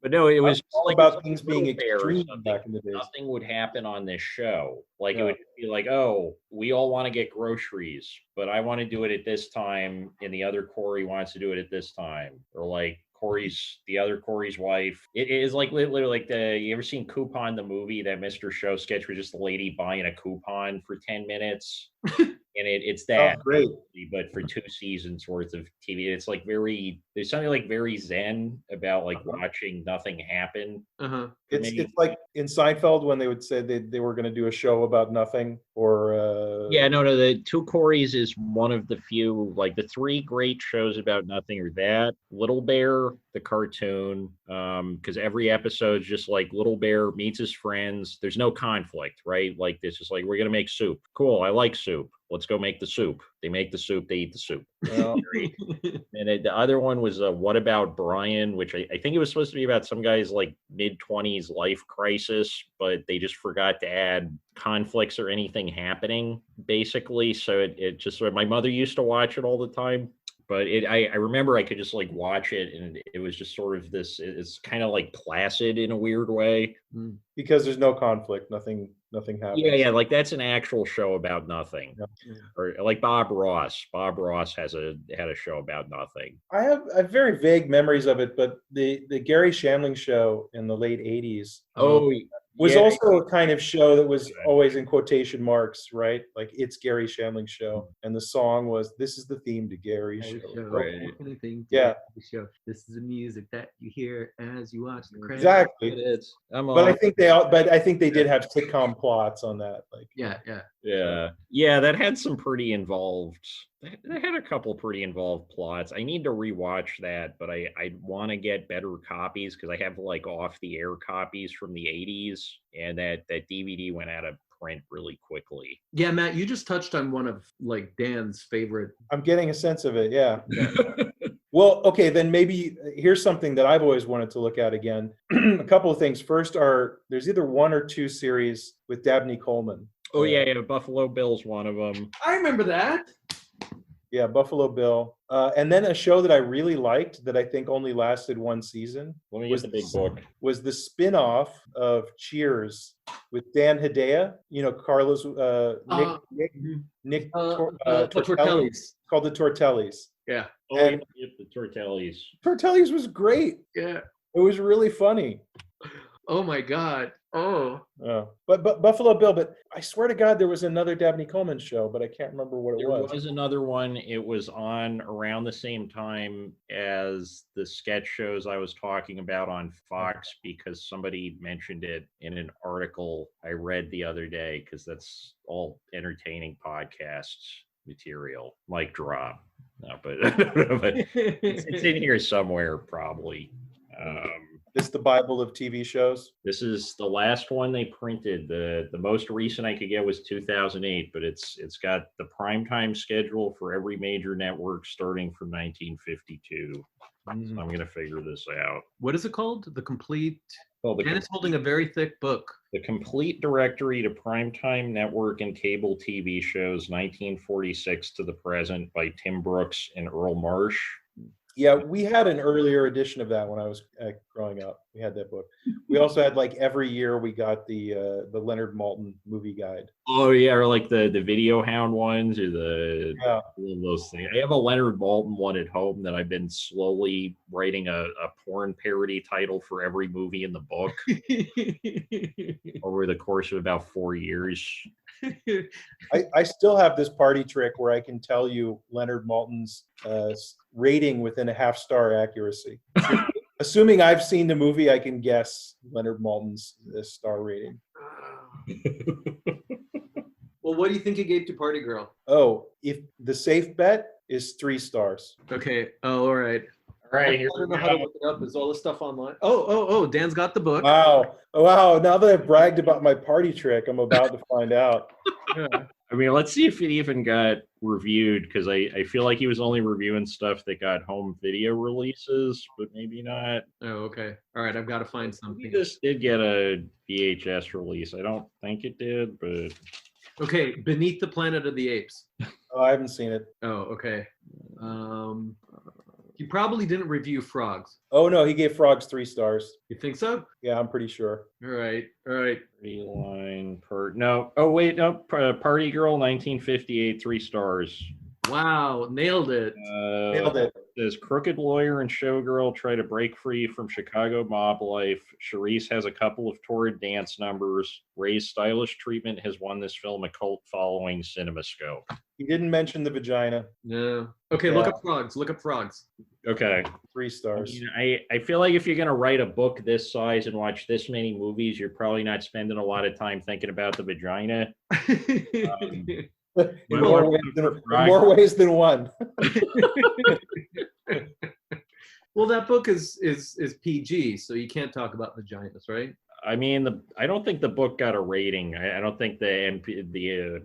B: but no, it
C: I'm
B: was just
C: all
B: like
C: about things being
B: Little Bear or
C: extreme
B: something.
C: back in the days.
B: Nothing would happen on this show. Like it
C: Yeah.
B: would be like, oh, we all want to get groceries, but I want to do it at this time, and the other Corey wants to do it at this time, or like the other Corey's wife. It is like literally like you ever seen Coupon the movie, that Mr. Show sketch where just a lady buying a coupon for 10 minutes? And it's that,
C: Sounds great.
B: but for 2 seasons worth of TV. It's like there's something like very zen about like watching nothing happen.
C: It's like in Seinfeld when they would say they were going to do a show about nothing, or
B: Yeah, no, the Two Corys is one of the few, like the 3 great shows about nothing are that, Little Bear, the cartoon, because every episode is just like Little Bear meets his friends. There's no conflict, right? Like this is like, we're gonna make soup. Cool, I like soup. Let's go make the soup. They make the soup, they eat the soup. And the other one was What About Brian, which I think it was supposed to be about some guy's like mid-20s life crisis, but they just forgot to add conflicts or anything happening, basically. So it just, my mother used to watch it all the time. But I remember I could just like watch it, and it was just sort of this. It's kind of like placid in a weird way
C: because there's no conflict, nothing happens.
B: Yeah, like that's an actual show about nothing.
C: Yeah.
B: Or like Bob Ross. Bob Ross had a show about nothing.
C: I have very vague memories of it, but the Gary Shandling show in the late '80s. Was also a kind of show that was always in quotation marks, right? Like, it's Gary Shandling's show. And the song was, "This is the theme to Gary's show."
B: Right.
A: Yeah. This is the music that you hear as you watch the credits.
C: Exactly.
B: It is.
C: But I think they did have sitcom plots on that. Like,
B: yeah, that had some pretty involved. They had a couple pretty involved plots. I need to rewatch that, but I want to get better copies because I have like off the air copies from the 80s, and that DVD went out of print really quickly.
A: Yeah, Matt, you just touched on one of like Dan's favorite.
C: I'm getting a sense of it. Yeah. Well, okay, then maybe here's something that I've always wanted to look at again. A couple of things. First there's either 1 or 2 series with Dabney Coleman.
B: Oh yeah, Buffalo Bill's one of them.
A: I remember that.
C: Yeah, Buffalo Bill. And then a show that I really liked that I think only lasted 1 season.
B: Let me get the big book.
C: Was the spin-off of Cheers with Dan Hedaya. You know, Carlos, Nick
A: Tortellis.
C: Called the Tortellis.
A: Yeah.
B: The Tortellis.
C: Tortellis was great.
A: Yeah.
C: It was really funny.
A: Oh my God. Oh.
C: But Buffalo Bill, but I swear to God there was another Dabney Coleman show, but I can't remember what it was.
B: There was another one. It was on around the same time as the sketch shows I was talking about on Fox, because somebody mentioned it in an article I read the other day, because that's all entertaining podcast material. Mic drop. No, but it's in here somewhere probably.
C: This is the Bible of TV shows.
B: This is the last one they printed. The most recent I could get was 2008, but it's got the primetime schedule for every major network starting from 1952. So I'm going to figure this out.
A: What is it called? The complete.
B: Dan
A: is holding a very thick book.
B: The Complete Directory to Primetime Network and Cable TV Shows, 1946 to the Present, by Tim Brooks and Earl Marsh.
C: Yeah, we had an earlier edition of that when I was growing up. We had that book. We also had, like, every year we got the Leonard Maltin movie guide.
B: Oh yeah, or like the Video Hound ones, or those things. I have a Leonard Maltin one at home that I've been slowly writing a porn parody title for every movie in the book over the course of about 4 years.
C: I still have this party trick where I can tell you Leonard Maltin's rating within a half-star accuracy. Assuming I've seen the movie, I can guess Leonard Maltin's star rating.
A: Well, what do you think he gave to Party Girl?
C: Oh, if the safe bet is 3 stars.
A: Okay. Oh, all right.
B: All right, here
A: I
B: we
A: don't know how to
B: go.
A: look it up. Is all this stuff online? Oh, Dan's got the book.
C: Wow. Wow. Now that I've bragged about my party trick, I'm about to find out.
A: Yeah.
B: I mean, let's see if it even got reviewed, because I feel like he was only reviewing stuff that got home video releases, but maybe not.
A: Oh, okay. All right, I've got to find
B: Maybe
A: something.
B: this did get a VHS release. I don't think it did, but
A: Okay, Beneath the Planet of the Apes.
C: Oh, I haven't seen it.
A: Oh, okay. Um, he probably didn't review Frogs.
C: Oh no, he gave Frogs 3 stars.
A: You think so?
C: Yeah, I'm pretty sure.
A: All right, all right.
B: Line per no. Oh wait, no. Party Girl, 1958, 3 stars.
A: Wow, nailed it.
C: Nailed it.
B: Says crooked lawyer and showgirl try to break free from Chicago mob life. Charisse has a couple of torrid dance numbers. Ray's stylish treatment has won this film a cult following. CinemaScope.
C: He didn't mention the vagina.
A: No. Okay, look up Frogs. Look up Frogs.
B: Okay.
C: 3
B: I
C: stars.
B: mean, I feel like if you're going to write a book this size and watch this many movies, you're probably not spending a lot of time thinking about the vagina.
C: In more ways than one.
A: Well, that book is PG, so you can't talk about vaginas, right?
B: I mean, I don't think the book got a rating. I don't think the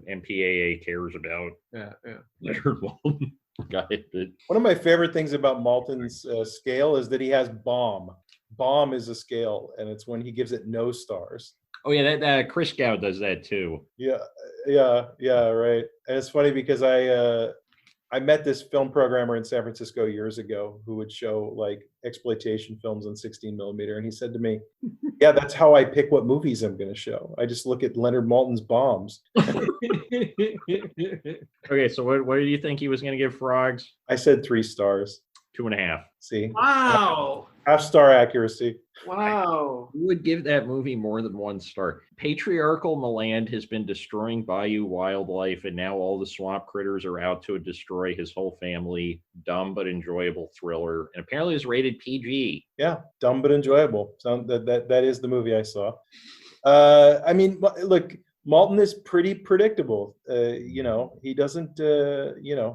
B: MPAA cares about
A: Yeah.
B: Leonard Maltin. Got it. But
C: One of my favorite things about Malton's scale is that he has bomb. Bomb is a scale, and it's when he gives it no stars.
B: oh yeah, that Chris Gow does that too.
C: Yeah, right. And it's funny because I met this film programmer in San Francisco years ago who would show like exploitation films on 16 millimeter, and he said to me, "Yeah, that's how I pick what movies I'm going to show. I just look at Leonard Maltin's bombs."
B: Okay, so what do you think he was going to give Frogs?
C: I said 3 stars.
B: 2.5.
C: See,
A: Wow.
C: half-star accuracy.
A: Wow.
B: Who would give that movie more than 1 star? Patriarchal Meland has been destroying bayou wildlife, and now all the swamp critters are out to destroy his whole family. Dumb but enjoyable thriller, and apparently is rated PG.
C: Yeah, dumb but enjoyable. That is the movie I saw. I mean, look, Maltin is pretty predictable. He doesn't.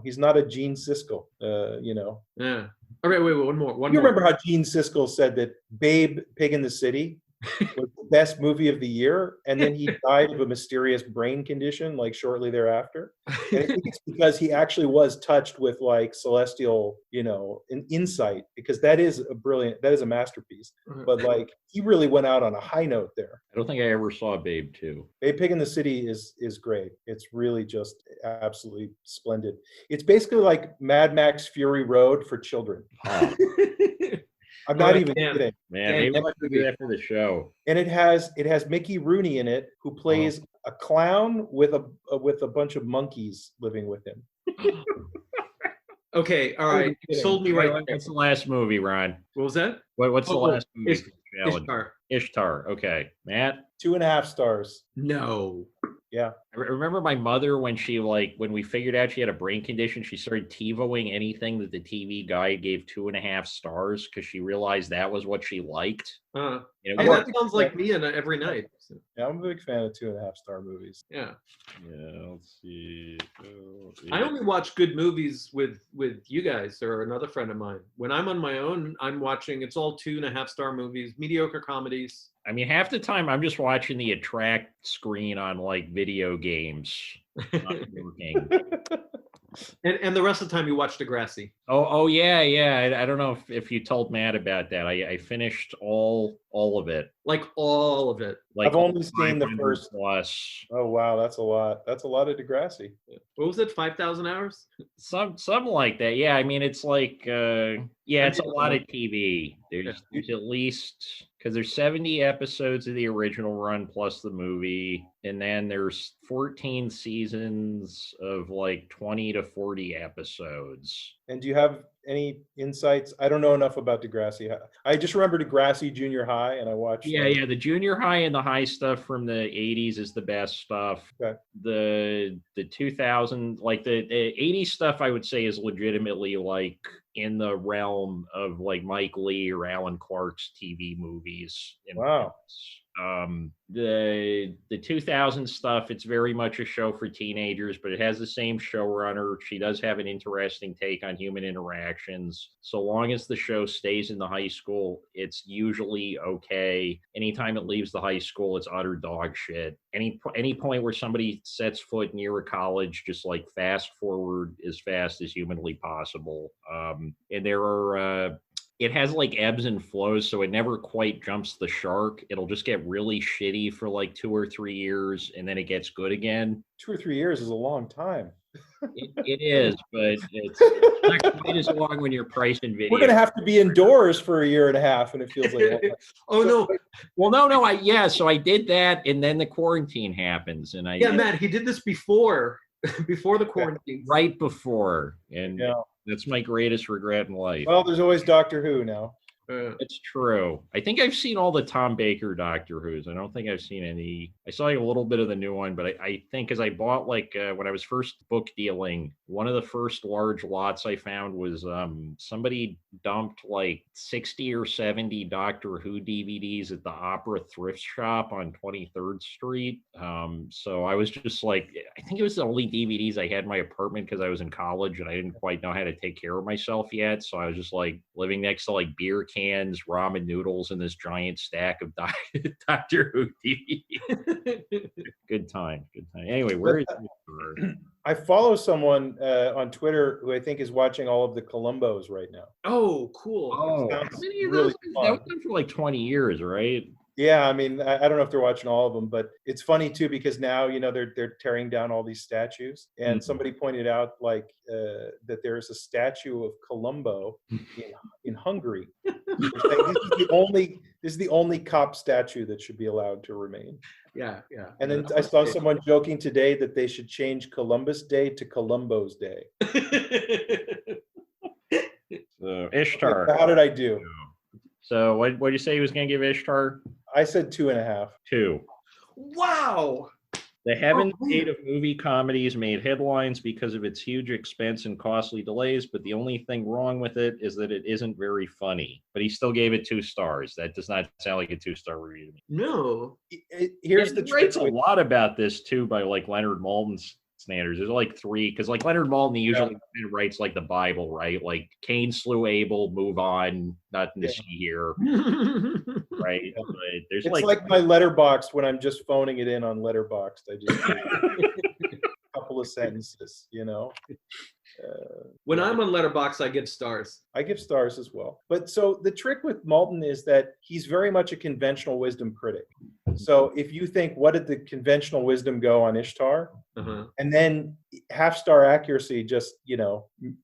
C: He's not a Gene Siskel.
A: Yeah. All right, wait, one more.
C: You remember how Gene Siskel said that Babe, Pig in the City was the best movie of the year, and then he died of a mysterious brain condition like shortly thereafter. And I think it's because he actually was touched with like celestial, an insight, because that is a masterpiece. But like he really went out on a high note there.
B: I don't think I ever saw Babe 2.
C: Babe, Pig in the City is great. It's really just absolutely splendid. It's basically like Mad Max Fury Road for children.
B: Oh,
C: I'm not even kidding.
B: man, maybe I should do that for the show.
C: And it has Mickey Rooney in it, who plays a clown with a bunch of monkeys living with him.
A: Okay, all right. You sold me right.
B: What's the last movie, Ron?
A: What was that?
B: What's the last movie?
A: Ishtar.
B: Ishtar. Okay, Matt.
C: 2.5 stars.
A: No.
C: Yeah.
B: I remember my mother when when we figured out she had a brain condition, she started TiVoing anything that the TV guide gave 2.5 stars because she realized that was what she liked.
A: Hey, that sounds like me every night.
C: Yeah, I'm a big fan of 2.5 star movies.
A: Yeah.
B: Yeah, let's see.
A: I only watch good movies with you guys or another friend of mine. When I'm on my own, I'm watching, it's all 2.5 star movies, mediocre comedies.
B: I mean, half the time I'm just watching the attract screen on like video games. Not working.
A: And the rest of the time you watch Degrassi.
B: Oh yeah. I don't know if you told Matt about that. I finished all of it.
A: Like all of it.
B: Like
C: I've only seen the first.
B: Plus.
C: Oh wow, that's a lot. That's a lot of Degrassi.
A: What was it? 5,000 hours?
B: Something like that. Yeah, I mean it's like it's a lot of TV. There's at least, because there's 70 episodes of the original run plus the movie, and then there's 14 seasons of like 20 to 40 episodes.
C: And do you have any insights? I don't know enough about Degrassi. I just remember Degrassi Junior High, and I watched.
B: Yeah. The junior high and the high stuff from the 80s is the best stuff.
C: Okay.
B: The 2000, like the 80s stuff, I would say is legitimately like in the realm of like Mike Lee or Alan Clark's TV movies.
C: Wow.
B: The 2000 stuff, it's very much a show for teenagers, but it has the same showrunner. She does have an interesting take on human interactions. So long as the show stays in the high school, it's usually okay. Anytime it leaves the high school, it's utter dog shit. Any point where somebody sets foot near a college, just like fast forward as fast as humanly possible. And there are it has like ebbs and flows, so it never quite jumps the shark. It'll just get really shitty for like 2 or 3 years, and then it gets good again.
C: 2 or 3 years is a long time.
B: It is, but it's not quite as long when you're pricing video.
C: We're gonna have to be indoors for a year and a half, and it feels like
A: Oh no!
B: Well, no. So I did that, and then the quarantine happens, and
A: Matt, he did this before the quarantine,
B: right before, and that's my greatest regret in life.
C: Well, there's always Doctor Who now.
B: It's true. I think I've seen all the Tom Baker Doctor Who's. I don't think I've seen any. I saw like a little bit of the new one, but I think because I bought like when I was first book dealing, one of the first large lots I found was somebody dumped like 60 or 70 Doctor Who DVDs at the Opera thrift shop on 23rd Street. So I was just like, I think it was the only DVDs I had in my apartment because I was in college and I didn't quite know how to take care of myself yet. So I was just like living next to like beer cans, ramen noodles, and this giant stack of Doctor Who DVDs. Good time. Anyway, where is
C: I follow someone on Twitter who I think is watching all of the Columbos right now.
A: Oh, cool.
B: Oh, how many of those? That was done for like 20 years, right?
C: Yeah, I mean, I don't know if they're watching all of them, but it's funny too because now they're tearing down all these statues, and somebody pointed out like that there is a statue of Columbo in Hungary. This is the only cop statue that should be allowed to remain.
A: Yeah.
C: And then I saw someone joking today that they should change Columbus Day to Columbo's Day.
B: So Ishtar.
C: How did I do?
B: So what did you say he was going to give Ishtar?
C: I said 2.5.
B: 2.
A: Wow.
B: The Heaven's Gate of movie comedies made headlines because of its huge expense and costly delays, but the only thing wrong with it is that it isn't very funny. But he still gave it 2 stars. That does not sound like a 2-star review to me.
A: No.
C: Here's the
B: trick. He writes a lot about this too by like Leonard Maltin's standards. There's like 3 because like Leonard Maltin usually writes like the Bible, right? Like Cain slew Abel, move on, nothing to see here. Right? But there's
C: it's like my Letterboxd when I'm just phoning it in on Letterboxd. I just a couple of sentences,
A: When I'm on Letterboxd, I give stars.
C: I give stars as well. But so the trick with Maltin is that he's very much a conventional wisdom critic. So if you think, what did the conventional wisdom go on Ishtar? And then half-star accuracy, just,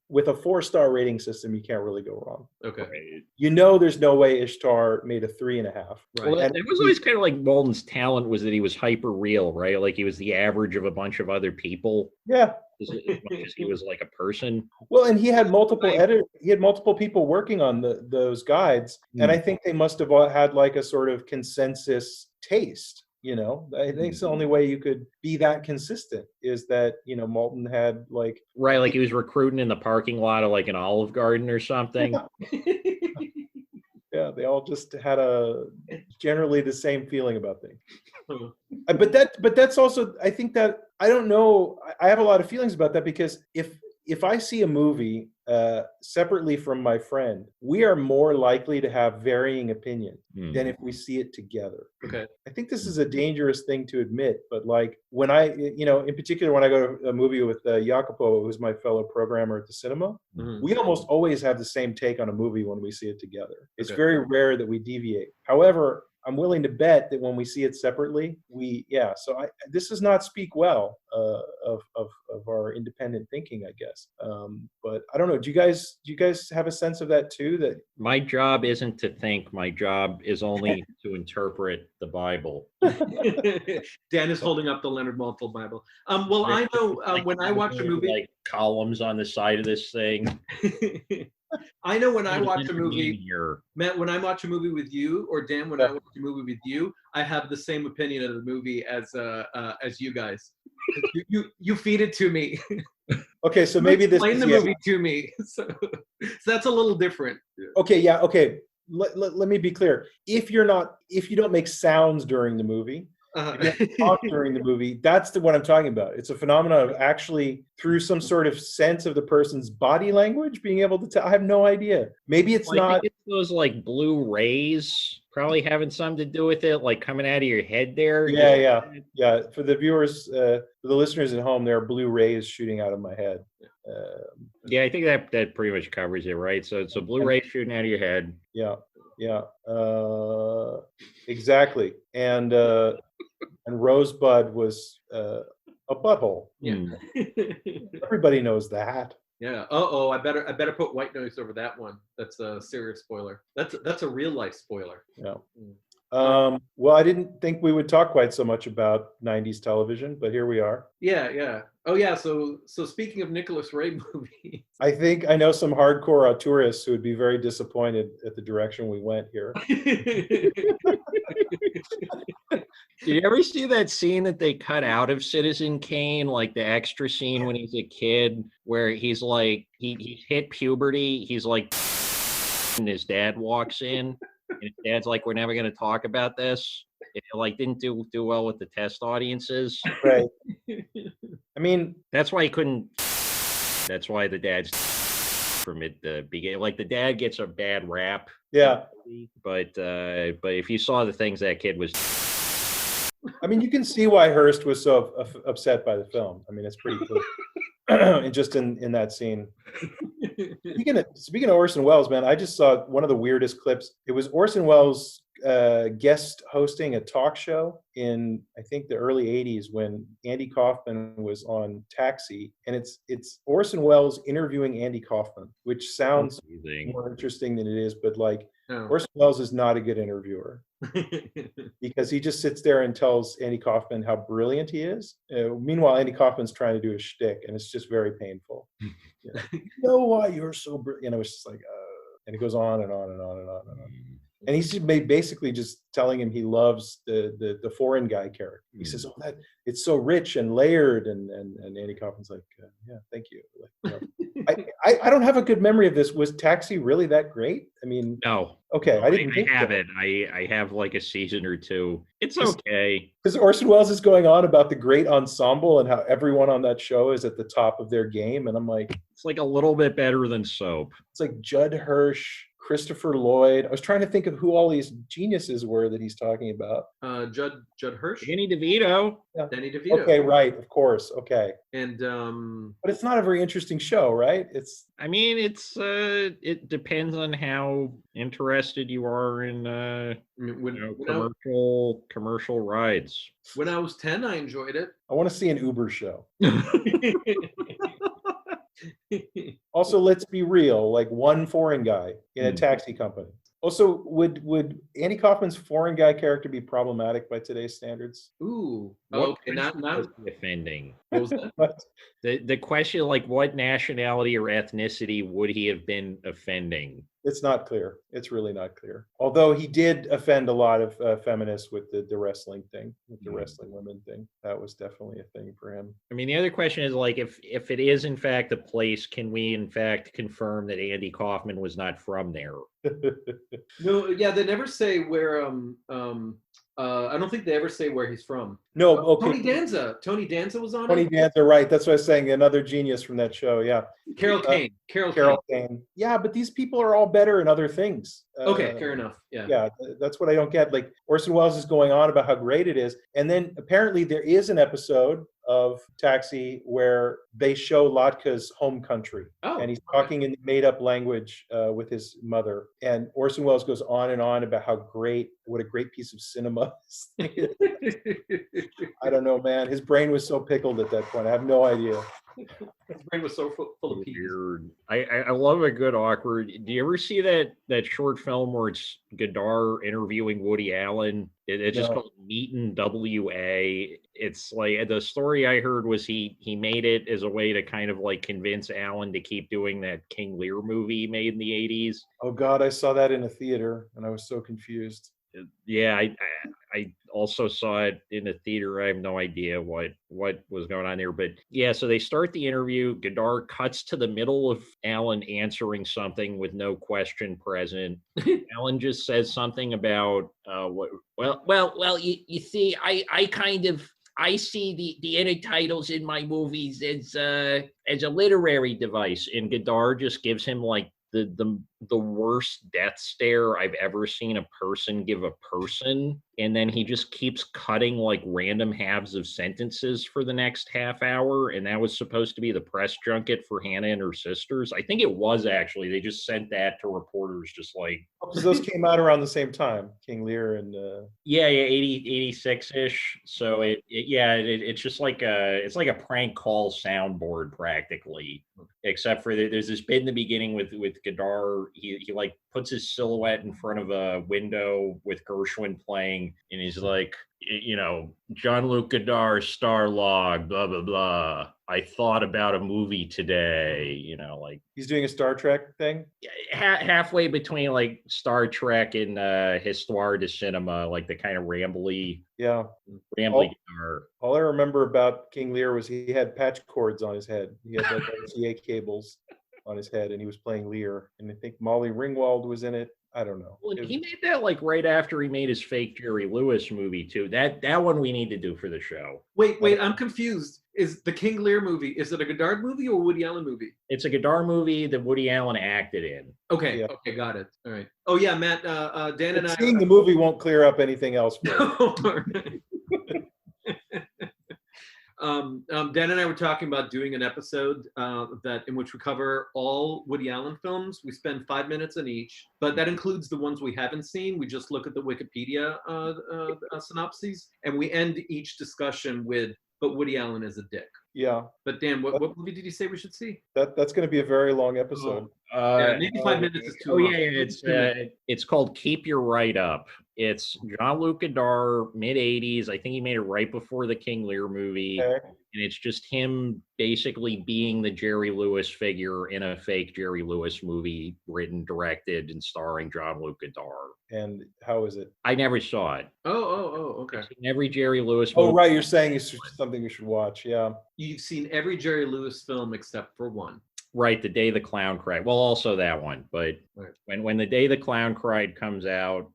C: with a 4-star rating system, you can't really go wrong.
A: Okay.
C: There's no way Ishtar made a 3.5.
B: Right. Well, it was always kind of like Maltin's talent was that he was hyper real, right? Like he was the average of a bunch of other people.
C: Yeah.
B: As much as he was like a person.
C: Well, and he had multiple editors. He had multiple people working on those guides, and I think they must have all had like a sort of consensus taste. I think it's the only way you could be that consistent is that Maltin had like
B: like he was recruiting in the parking lot of like an Olive Garden or something.
C: Yeah, they all just had generally the same feeling about things. But that's also, I think that, I don't know, I have a lot of feelings about that because if I see a movie separately from my friend, we are more likely to have varying opinions than if we see it together.
A: Okay.
C: I think this is a dangerous thing to admit, but like when I, in particular, when I go to a movie with Jacopo, who's my fellow programmer at the cinema, we almost always have the same take on a movie when we see it together. It's very rare that we deviate. However, I'm willing to bet that when we see it separately, so this does not speak well of our independent thinking, I guess. But I don't know. Do you guys have a sense of that too? That
B: my job isn't to think. My job is only to interpret the Bible.
A: Dan is holding up the Leonard Maltin Bible. Well, I know when I watch a movie,
B: like columns on the side of this thing.
A: I know when I watch a movie, Matt, when I watch a movie with you, or Dan, when I watch a movie with you, I have the same opinion of the movie as you guys. You feed it to me.
C: Okay, so maybe this
A: explain the movie to me. So that's a little different.
C: Okay, yeah, okay. let me be clear. If you don't make sounds during the movie, if you talk during the movie, that's what I'm talking about. It's a phenomenon of actually through some sort of sense of the person's body language being able to tell. I have no idea. Maybe it's
B: Well, I
C: not.
B: think it's those like blue rays probably having something to do with it, like coming out of your head there.
C: Yeah. For the viewers, for the listeners at home, there are blue rays shooting out of my head.
B: Yeah, I think that pretty much covers it, right? So it's a blue ray shooting out of your head.
C: Yeah, exactly. And Rosebud was a butthole.
A: Yeah.
C: Everybody knows that.
A: Yeah. I better put white noise over that one. That's a serious spoiler. That's a real life spoiler.
C: Yeah. Well, I didn't think we would talk quite so much about 90s television, but here we are.
A: Yeah. Oh yeah. So speaking of Nicholas Ray movies,
C: I think I know some hardcore tourists who would be very disappointed at the direction we went here.
B: Did you ever see that scene that they cut out of Citizen Kane, like the extra scene when he's a kid, where he's like he hit puberty, he's like, and his dad walks in, and his dad's like, "We're never going to talk about this." It like didn't do well with the test audiences.
C: Right. I mean,
B: that's why he couldn't. That's why the dad's from the beginning. Like the dad gets a bad rap.
C: Yeah.
B: But if you saw the things that kid was.
C: I mean, you can see why Hearst was so upset by the film. I mean, it's pretty clear. And just in that scene. Speaking of Orson Welles, man, I just saw one of the weirdest clips. It was Orson Welles guest hosting a talk show in, I think, the early 80s when Andy Kaufman was on Taxi. And it's Orson Welles interviewing Andy Kaufman, which sounds more interesting than it is. But like, Orson Welles is not a good interviewer. Because he just sits there and tells Andy Kaufman how brilliant he is. Meanwhile, Andy Kaufman's trying to do his shtick, and it's just very painful. You know why you're so brilliant? It's just like, and it goes on and on and on and on and on. And he's basically just telling him he loves the foreign guy character. He says, "Oh, that it's so rich and layered," and Andy Kaufman's like, "Yeah, thank you." Like, I don't have a good memory of this. Was Taxi really that great? I mean,
B: no.
C: Okay,
B: I have it. I have like a season or two. It's okay.
C: Because Orson Welles is going on about the great ensemble and how everyone on that show is at the top of their game, and I'm like,
B: it's like a little bit better than Soap.
C: It's like Judd Hirsch, Christopher Lloyd. I was trying to think of who all these geniuses were that he's talking about.
A: Judd Hirsch,
B: Danny DeVito.
C: Yeah.
A: Danny DeVito.
C: Okay, right, of course. Okay.
A: And
C: but it's not a very interesting show, right?
B: I mean, it depends on how interested you are in commercial rides.
A: When I was 10, I enjoyed it.
C: I want to see an Uber show. Also, let's be real, like one foreign guy in a taxi company. Also, would Andy Kaufman's foreign guy character be problematic by today's standards?
A: Ooh.
B: Okay, not offending.
A: What was that?
B: The question, like, what nationality or ethnicity would he have been offending?
C: It's not clear. It's really not clear. Although he did offend a lot of feminists with the wrestling thing, with the wrestling women thing. That was definitely a thing for him.
B: I mean, the other question is, like, if it is in fact a place, can we in fact confirm that Andy Kaufman was not from there?
A: No, yeah, they never say where. I don't think they ever say where he's from.
C: No, okay.
A: Tony Danza was on
C: Tony
A: it.
C: Danza, right? That's what I was saying. Another genius from that show. Yeah.
A: Carol Kane.
C: Carol Kane. Yeah, but these people are all better in other things.
A: Okay, fair enough. Yeah,
C: that's what I don't get. Like Orson Welles is going on about how great it is, and then apparently there is an episode of Taxi where they show Latka's home country, and he's talking in made-up language with his mother, and Orson Welles goes on and on about what a great piece of cinema this thing is. I don't know, man. His brain was so pickled at that point. I have no idea.
A: His brain was so full of peas.
B: Weird. I love a good awkward. Do you ever see that short film where it's Godard interviewing Woody Allen? It's just called Meetin' W.A. It's like the story I heard was he made it as a way to kind of like convince Allen to keep doing that King Lear movie he made in the 80s.
C: Oh God, I saw that in a theater and I was so confused.
B: Yeah, I also saw it in the theater. I have no idea what was going on there, but yeah. So they start the interview. Godard cuts to the middle of Alan answering something with no question present. Alan just says something about what? Well. You see, I kind of. I see the edit titles in my movies as a literary device, and Godard just gives him like the worst death stare I've ever seen a person give a person. And then he just keeps cutting like random halves of sentences for the next half hour. And that was supposed to be the press junket for Hannah and her sisters. I think it was actually. They just sent that to reporters just like,
C: Because those came out around the same time, King Lear and
B: yeah, 86-ish. So it's just like it's like a prank call soundboard practically, except for there's this bit in the beginning with Godard. He like puts his silhouette in front of a window with Gershwin playing, and he's like, Jean-Luc Godard star log, blah blah blah. I thought about a movie today, like
C: he's doing a Star Trek thing.
B: halfway between like Star Trek and Histoire de Cinema, like the kind of rambly guitar.
C: All I remember about King Lear was he had patch cords on his head. He had like RCA cables on his head, and he was playing Lear. And I think Molly Ringwald was in it. I don't know.
B: Well, he made that like right after he made his fake Jerry Lewis movie too. That one we need to do for the show.
A: Wait, I'm confused. Is the King Lear movie, is it a Godard movie or a Woody Allen movie?
B: It's a Godard movie that Woody Allen acted in.
A: Okay,
C: Yeah.
A: Okay, got it. All right. Oh yeah, Matt, Dan and I.
C: Seeing the movie won't clear up anything else for you.
A: Dan and I were talking about doing an episode in which we cover all Woody Allen films. We spend 5 minutes on each, but that includes the ones we haven't seen. We just look at the Wikipedia synopses, and we end each discussion with, "But Woody Allen is a dick."
C: Yeah.
A: But Dan, what movie did you say we should see?
C: That's going to be a very long episode.
A: Maybe 5 minutes is too long.
B: It's called Keep Your Right Up. It's Jean-Luc Godard, mid-'80s. I think he made it right before the King Lear movie.
C: Okay.
B: And it's just him basically being the Jerry Lewis figure in a fake Jerry Lewis movie, written, directed, and starring Jean-Luc Godard.
C: And how is it?
B: I never saw it.
A: Oh, okay.
B: I've seen every Jerry Lewis movie.
C: Oh, right. You're saying it's something we should watch. Yeah.
A: You've seen every Jerry Lewis film except for one.
B: Right, The Day the Clown Cried. Well, also that one, but
A: right.
B: when The Day the Clown Cried comes out,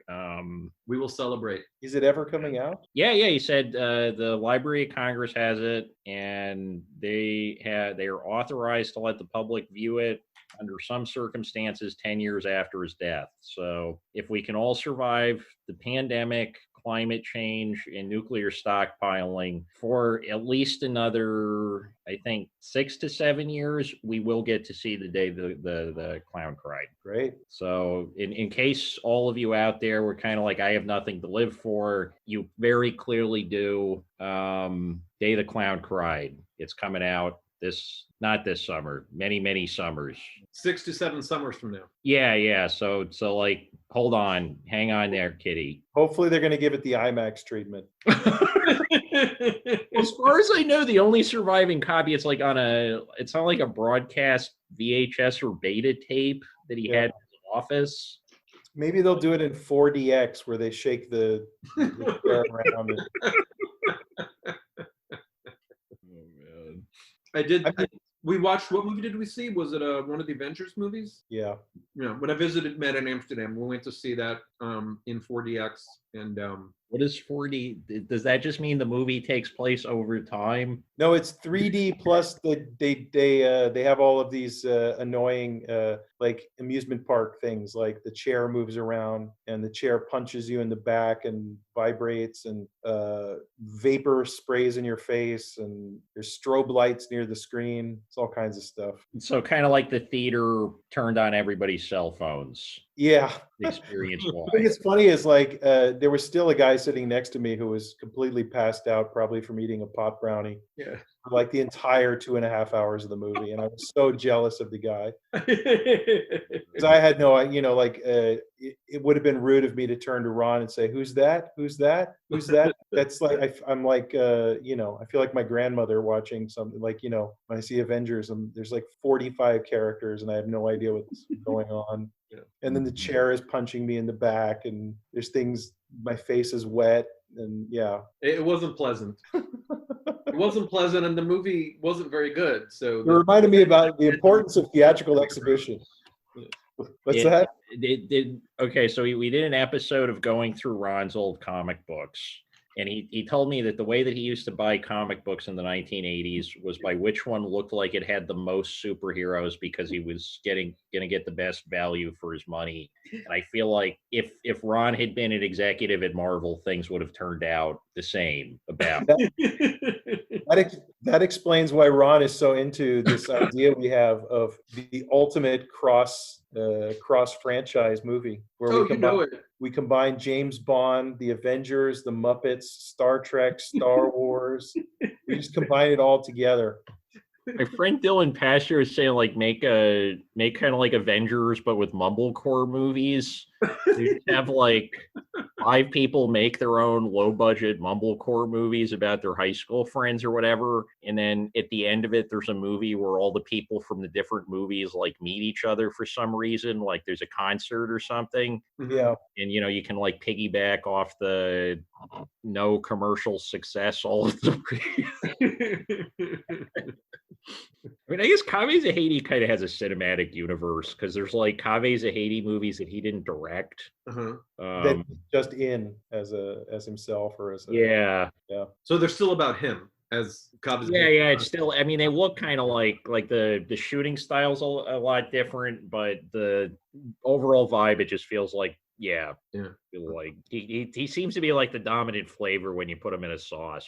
A: we will celebrate.
C: Is it ever coming out?
B: Yeah. He said the Library of Congress has it, and they are authorized to let the public view it under some circumstances 10 years after his death. So if we can all survive the pandemic, climate change, and nuclear stockpiling for at least another, I think, 6 to 7 years, we will get to see the day the clown cried.
C: Great.
B: So in case all of you out there were kind of like, I have nothing to live for, you very clearly do. Day the Clown Cried. It's coming out not this summer, many summers.
A: 6 to 7 summers from now.
B: Yeah. So like, hold on, hang on there, kitty.
C: Hopefully they're going to give it the IMAX treatment.
B: As far as I know, the only surviving copy, it's on like a broadcast VHS or beta tape that he had in his office.
C: Maybe they'll do it in 4DX where they shake the chair around it.
A: We watched, what movie did we see? Was it one of the Avengers movies?
C: Yeah.
A: When I visited Matt in Amsterdam, we went to see that in 4DX. And
B: what is 4D? Does that just mean the movie takes place over time?
C: No, it's 3D plus they have all of these annoying like amusement park things, like the chair moves around and the chair punches you in the back and vibrates, and vapor sprays in your face, and there's strobe lights near the screen. It's all kinds of stuff.
B: So kind of like the theater turned on everybody's cell phones.
C: Yeah.
B: Experience wise.
C: I think it's funny is like there was still a guy sitting next to me who was completely passed out, probably from eating a pot brownie.
A: Yeah.
C: For like the entire 2.5 hours of the movie, and I was so jealous of the guy because I had no, it would have been rude of me to turn to Ron and say, "Who's that? Who's that? Who's that?" That's like I'm like I feel like my grandmother watching something, like when I see Avengers and there's like 45 characters and I have no idea what's going on. Yeah. And then the chair is punching me in the back, and there's things my face is wet, and yeah.
A: It wasn't pleasant. It wasn't pleasant, and the movie wasn't very good. So
C: It reminded me about the importance of theatrical exhibition. What's that?
B: Okay, so we did an episode of going through Ron's old comic books. And he told me that the way that he used to buy comic books in the 1980s was by which one looked like it had the most superheroes, because he was going to get the best value for his money. And I feel like if Ron had been an executive at Marvel, things would have turned out the same about.
C: That explains why Ron is so into this idea we have of the ultimate cross franchise movie, where we combine James Bond, the Avengers, the Muppets, Star Trek, Star Wars. We just combine it all together.
B: My friend Dylan Pastor is saying, like, make kind of like Avengers, but with mumblecore movies. You have like 5 people make their own low budget mumblecore movies about their high school friends or whatever, and then at the end of it, there's a movie where all the people from the different movies like meet each other for some reason, like there's a concert or something.
C: Yeah,
B: and you can like piggyback off the no commercial success all of the. I mean, I guess Kaveh Zahedi kind of has a cinematic universe, because there's like Kaveh Zahedi movies that he didn't direct.
C: that just in as himself, or as
B: yeah.
A: So they're still about him as Kaveh.
B: Yeah. It's still. I mean, they look kind of like the shooting style's a lot different, but the overall vibe, it just feels like like he seems to be like the dominant flavor when you put him in a sauce.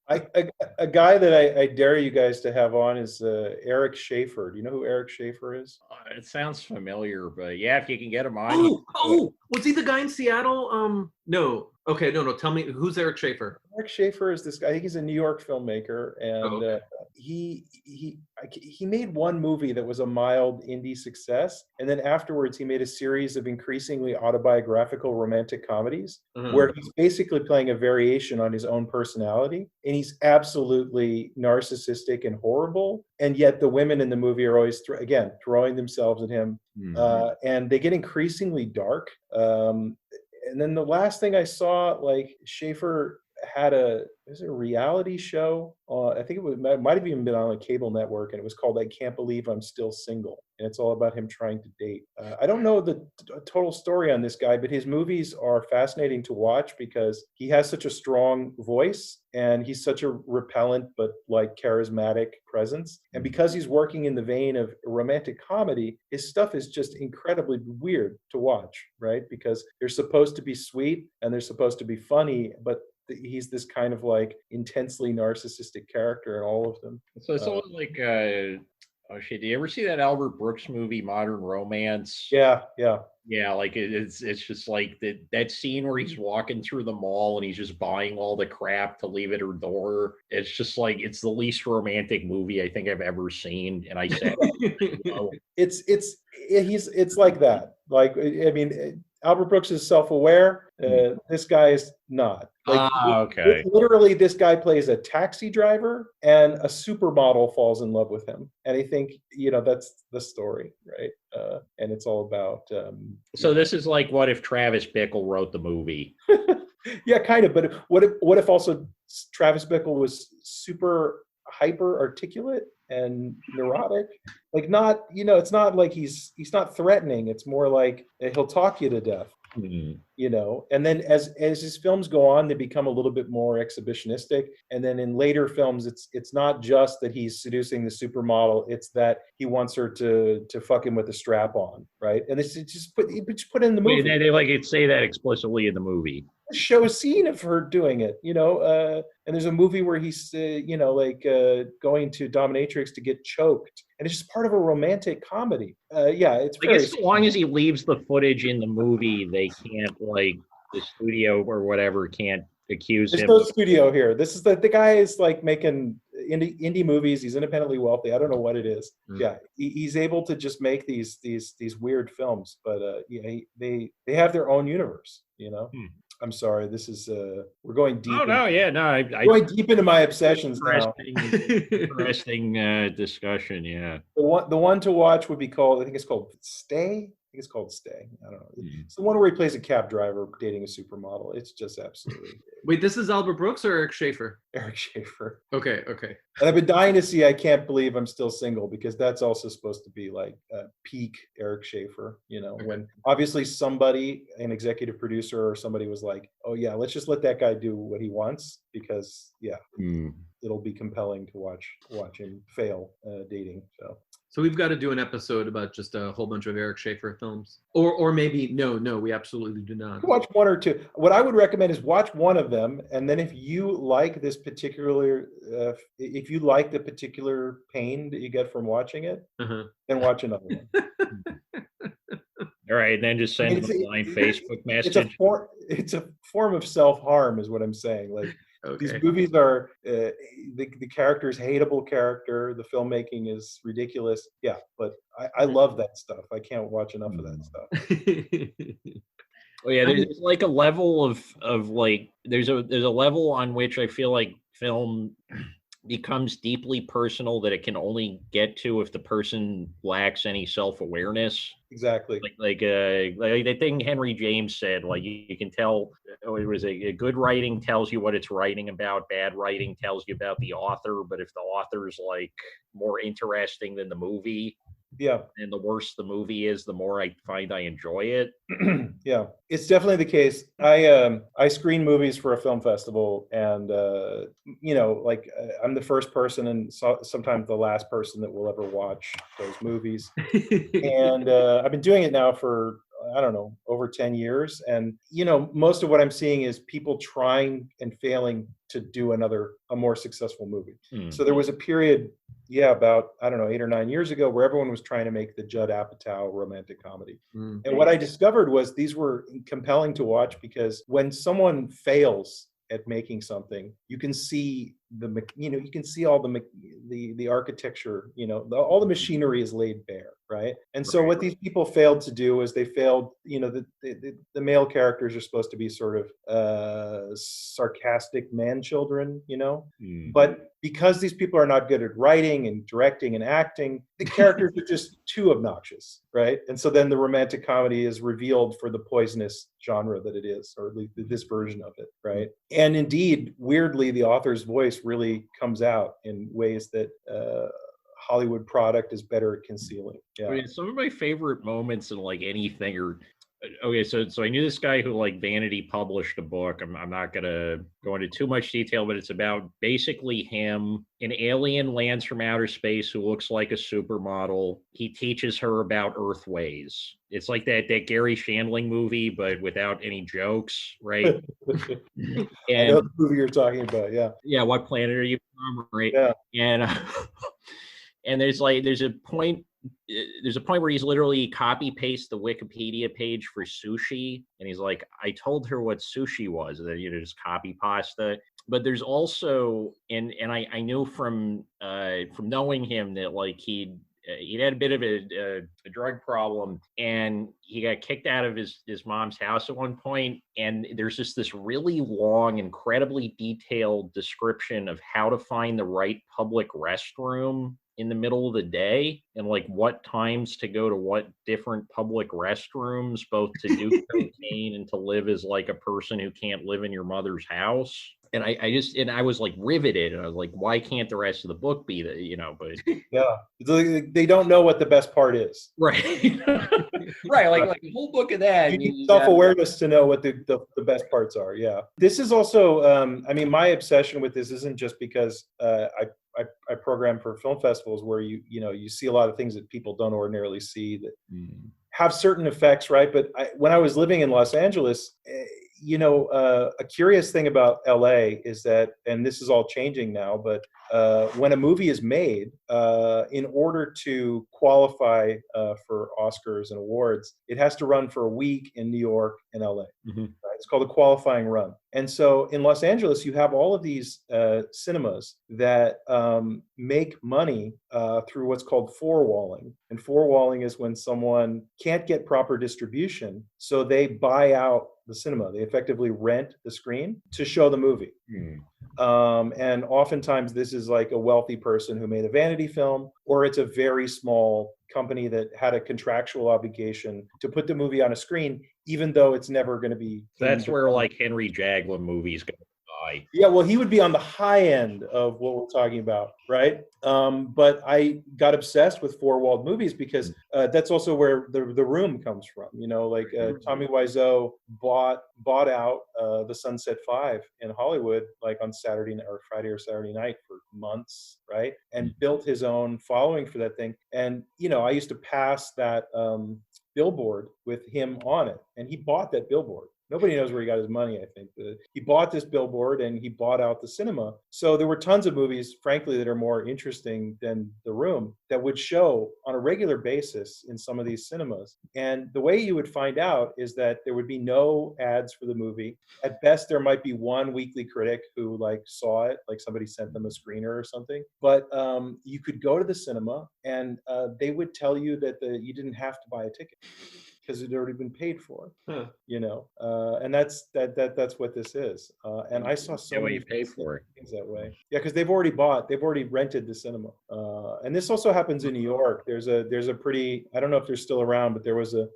C: A guy that I dare you guys to have on is Eric Schaefer. Do you know who Eric Schaefer is?
B: It sounds familiar, but yeah, if you can get him on.
A: Was he the guy in Seattle? No. Okay, no. Tell me, who's Eric Schaefer?
C: Eric Schaefer is this guy. I think he's a New York filmmaker, and he made one movie that was a mild indie success, and then afterwards he made a series of increasingly autobiographical romantic comedies where he's basically playing a variation on his own personality, and he's absolutely narcissistic and horrible, and yet the women in the movie are always throwing themselves at him, and they get increasingly dark. And then the last thing I saw, like, Schaefer had a reality show. I think it might have even been on a cable network, and it was called "I Can't Believe I'm Still Single," and it's all about him trying to date. I don't know the total story on this guy, but his movies are fascinating to watch because he has such a strong voice, and he's such a repellent but like charismatic presence. And because he's working in the vein of romantic comedy, his stuff is just incredibly weird to watch, right? Because they're supposed to be sweet and they're supposed to be funny, but he's this kind of like intensely narcissistic character in all of them.
B: So it's almost like oh shit, do you ever see that Albert Brooks movie, Modern Romance?
C: Yeah.
B: Like it's just like that scene where he's walking through the mall and he's just buying all the crap to leave at her door. It's just like, it's the least romantic movie I think I've ever seen. And I said,
C: it's like that. Like, I mean, Albert Brooks is self-aware. This guy is not. Like,
B: okay.
C: Literally, this guy plays a taxi driver, and a supermodel falls in love with him. And I think, that's the story, right? And it's all about.
B: So this is like, what if Travis Bickle wrote the movie?
C: Yeah, kind of. But what if also Travis Bickle was super hyper articulate and neurotic? Like, not, it's not like he's not threatening. It's more like he'll talk you to death. And then as his films go on, they become a little bit more exhibitionistic. And then in later films, it's not just that he's seducing the supermodel; it's that he wants her to fuck him with a strap on, right? And it's just put in the movie.
B: They like it say that explicitly in the movie.
C: Show a scene of her doing it, and there's a movie where he's, going to dominatrix to get choked, and it's just part of a romantic comedy. It's.
B: I guess as long as he leaves the footage in the movie, they can't, like, the studio or whatever can't accuse him.
C: There's no studio here. This is the guy is like making indie movies. He's independently wealthy. I don't know what it is. Yeah, he's able to just make these weird films, but they have their own universe. I'm sorry. This is we're going deep. Going deep into my obsessions now.
B: Interesting discussion. Yeah.
C: The one to watch would be called. I think it's called Stay. think it's called Stay. I don't know.
B: Mhm.
C: It's the one where he plays a cab driver dating a supermodel. It's just absolutely
A: Wait, this is Albert Brooks or Eric Schaefer?
C: Eric Schaefer.
A: Okay, okay.
C: And I've been dying to see I Can't Believe I'm Still Single, because that's also supposed to be like peak Eric Schaefer,
A: Okay.
C: when obviously somebody, an executive producer or somebody was like, oh yeah, let's just let that guy do what he wants, because
B: Mm.
C: it'll be compelling to watch him fail dating.
A: So we've got to do an episode about just a whole bunch of Eric Schaefer films, or maybe no, we absolutely do not.
C: Watch one or two. What I would recommend is watch one of them, and then if you like this particular, if you like the particular pain that you get from watching it,
A: Uh-huh.
C: then watch another one.
B: All right, then just send them a blind Facebook message.
C: It's a form of self-harm, is what I'm saying. Like these
A: Okay.
C: movies are the character's hateable character. The filmmaking is ridiculous. Yeah, but I love that stuff. I can't watch enough of that stuff.
B: Oh yeah, there's like a level of like there's a level on which I feel like film becomes deeply personal that it can only get to if the person lacks any self-awareness.
C: Exactly.
B: Like the thing Henry James said, like you can tell it was a good writing tells you what it's writing about, bad writing tells you about the author, but if the author's like more interesting than the movie,
C: yeah,
B: and the worse the movie is, the more I find I enjoy it.
C: Yeah, it's definitely the case. I screen movies for a film festival, and I'm the first person and sometimes the last person that will ever watch those movies. And I've been doing it now for, I don't know, over 10 years. And, most of what I'm seeing is people trying and failing to do a more successful movie. So there was a period, about, I don't know, 8 or 9 years ago, where everyone was trying to make the Judd Apatow romantic comedy. And what I discovered was these were compelling to watch, because when someone fails at making something, you can see you can see all the architecture, all the machinery is laid bare, right? And so what these people failed to do is they failed, the male characters are supposed to be sort of sarcastic man children, but because these people are not good at writing and directing and acting, the characters are just too obnoxious, right? And so then the romantic comedy is revealed for the poisonous genre that it is, or at least this version of it, right? And indeed, weirdly, the author's voice really comes out in ways that Hollywood product is better at concealing. Yeah.
B: I mean, some of my favorite moments in like anything are okay. So I knew this guy who like Vanity published a book. I'm not gonna go into too much detail, but it's about basically him. An alien lands from outer space who looks like a supermodel. He teaches her about Earth ways. It's like that Gary Shandling movie, but without any jokes, right?
C: I know the movie you're talking about. Yeah.
B: Yeah. What planet are you from? Right.
C: Yeah.
B: And and there's a point where he's literally copy paste the Wikipedia page for sushi, and he's like, I told her what sushi was, and then just copy pasta. But there's also, and I knew from knowing him that like he'd had a bit of a drug problem, and he got kicked out of his mom's house at one point. And there's just this really long, incredibly detailed description of how to find the right public restroom in the middle of the day, and like what times to go to what different public restrooms, both to do cocaine and to live as like a person who can't live in your mother's house. And I was like riveted, and I was like, why can't the rest of the book be that, but
C: yeah, they don't know what the best part is.
B: Right. Right. Like the whole book of that.
C: You need self-awareness to know what the best parts are. Yeah. This is also, my obsession with this isn't just because I program for film festivals where you see a lot of things that people don't ordinarily see that have certain effects, right? But when I was living in Los Angeles, a curious thing about LA is that, and this is all changing now, but when a movie is made, in order to qualify for Oscars and awards, it has to run for a week in New York and LA. Right? It's called a qualifying run. And so in Los Angeles, you have all of these cinemas that make money through what's called four-walling. And four-walling is when someone can't get proper distribution, so they buy out the cinema. They effectively rent the screen to show the movie. And oftentimes this is like a wealthy person who made a vanity film, or it's a very small company that had a contractual obligation to put the movie on a screen, even though it's never going to be.
B: That's where like Henry Jaglom movies go by.
C: Yeah, well, he would be on the high end of what we're talking about, right? But I got obsessed with four-walled movies because that's also where the Room comes from. You know, like Tommy Wiseau bought out the Sunset Five in Hollywood, like on Saturday or Friday or Saturday night for months, right? And built his own following for that thing. And you know, I used to pass that billboard with him on it, and he bought that billboard. Nobody knows where he got his money, I think. He bought this billboard and he bought out the cinema. So there were tons of movies, frankly, that are more interesting than The Room that would show on a regular basis in some of these cinemas. And the way you would find out is that there would be no ads for the movie. At best, there might be one weekly critic who like saw it, like somebody sent them a screener or something. But you could go to the cinema and they would tell you that you didn't have to buy a ticket, because it had already been paid for, you know, and that's what this is. And I saw so many
B: things
C: that way. Yeah, because they've already rented the cinema. And this also happens in New York. There's a pretty, I don't know if they're still around, but there was a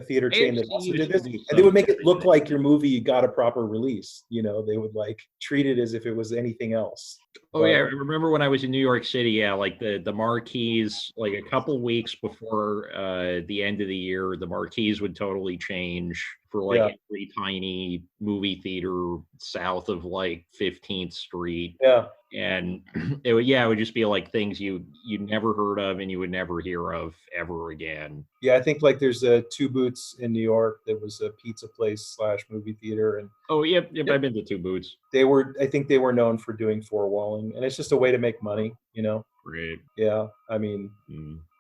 C: theater chain that also did this, and they would make it look like your movie got a proper release. You know, they would like treat it as if it was anything else.
B: Oh yeah, I remember when I was in New York City. Yeah, like the marquees, like a couple weeks before the end of the year, the marquees would totally change for like every tiny movie theater south of like 15th Street.
C: Yeah.
B: And it would just be like things you never heard of and you would never hear of ever again.
C: Yeah, I think like there's Two Boots in New York that was a pizza place / movie theater, and
B: I've been to Two Boots.
C: I think they were known for doing four walling, and it's just a way to make money, you know.
B: Right.
C: Yeah, I mean,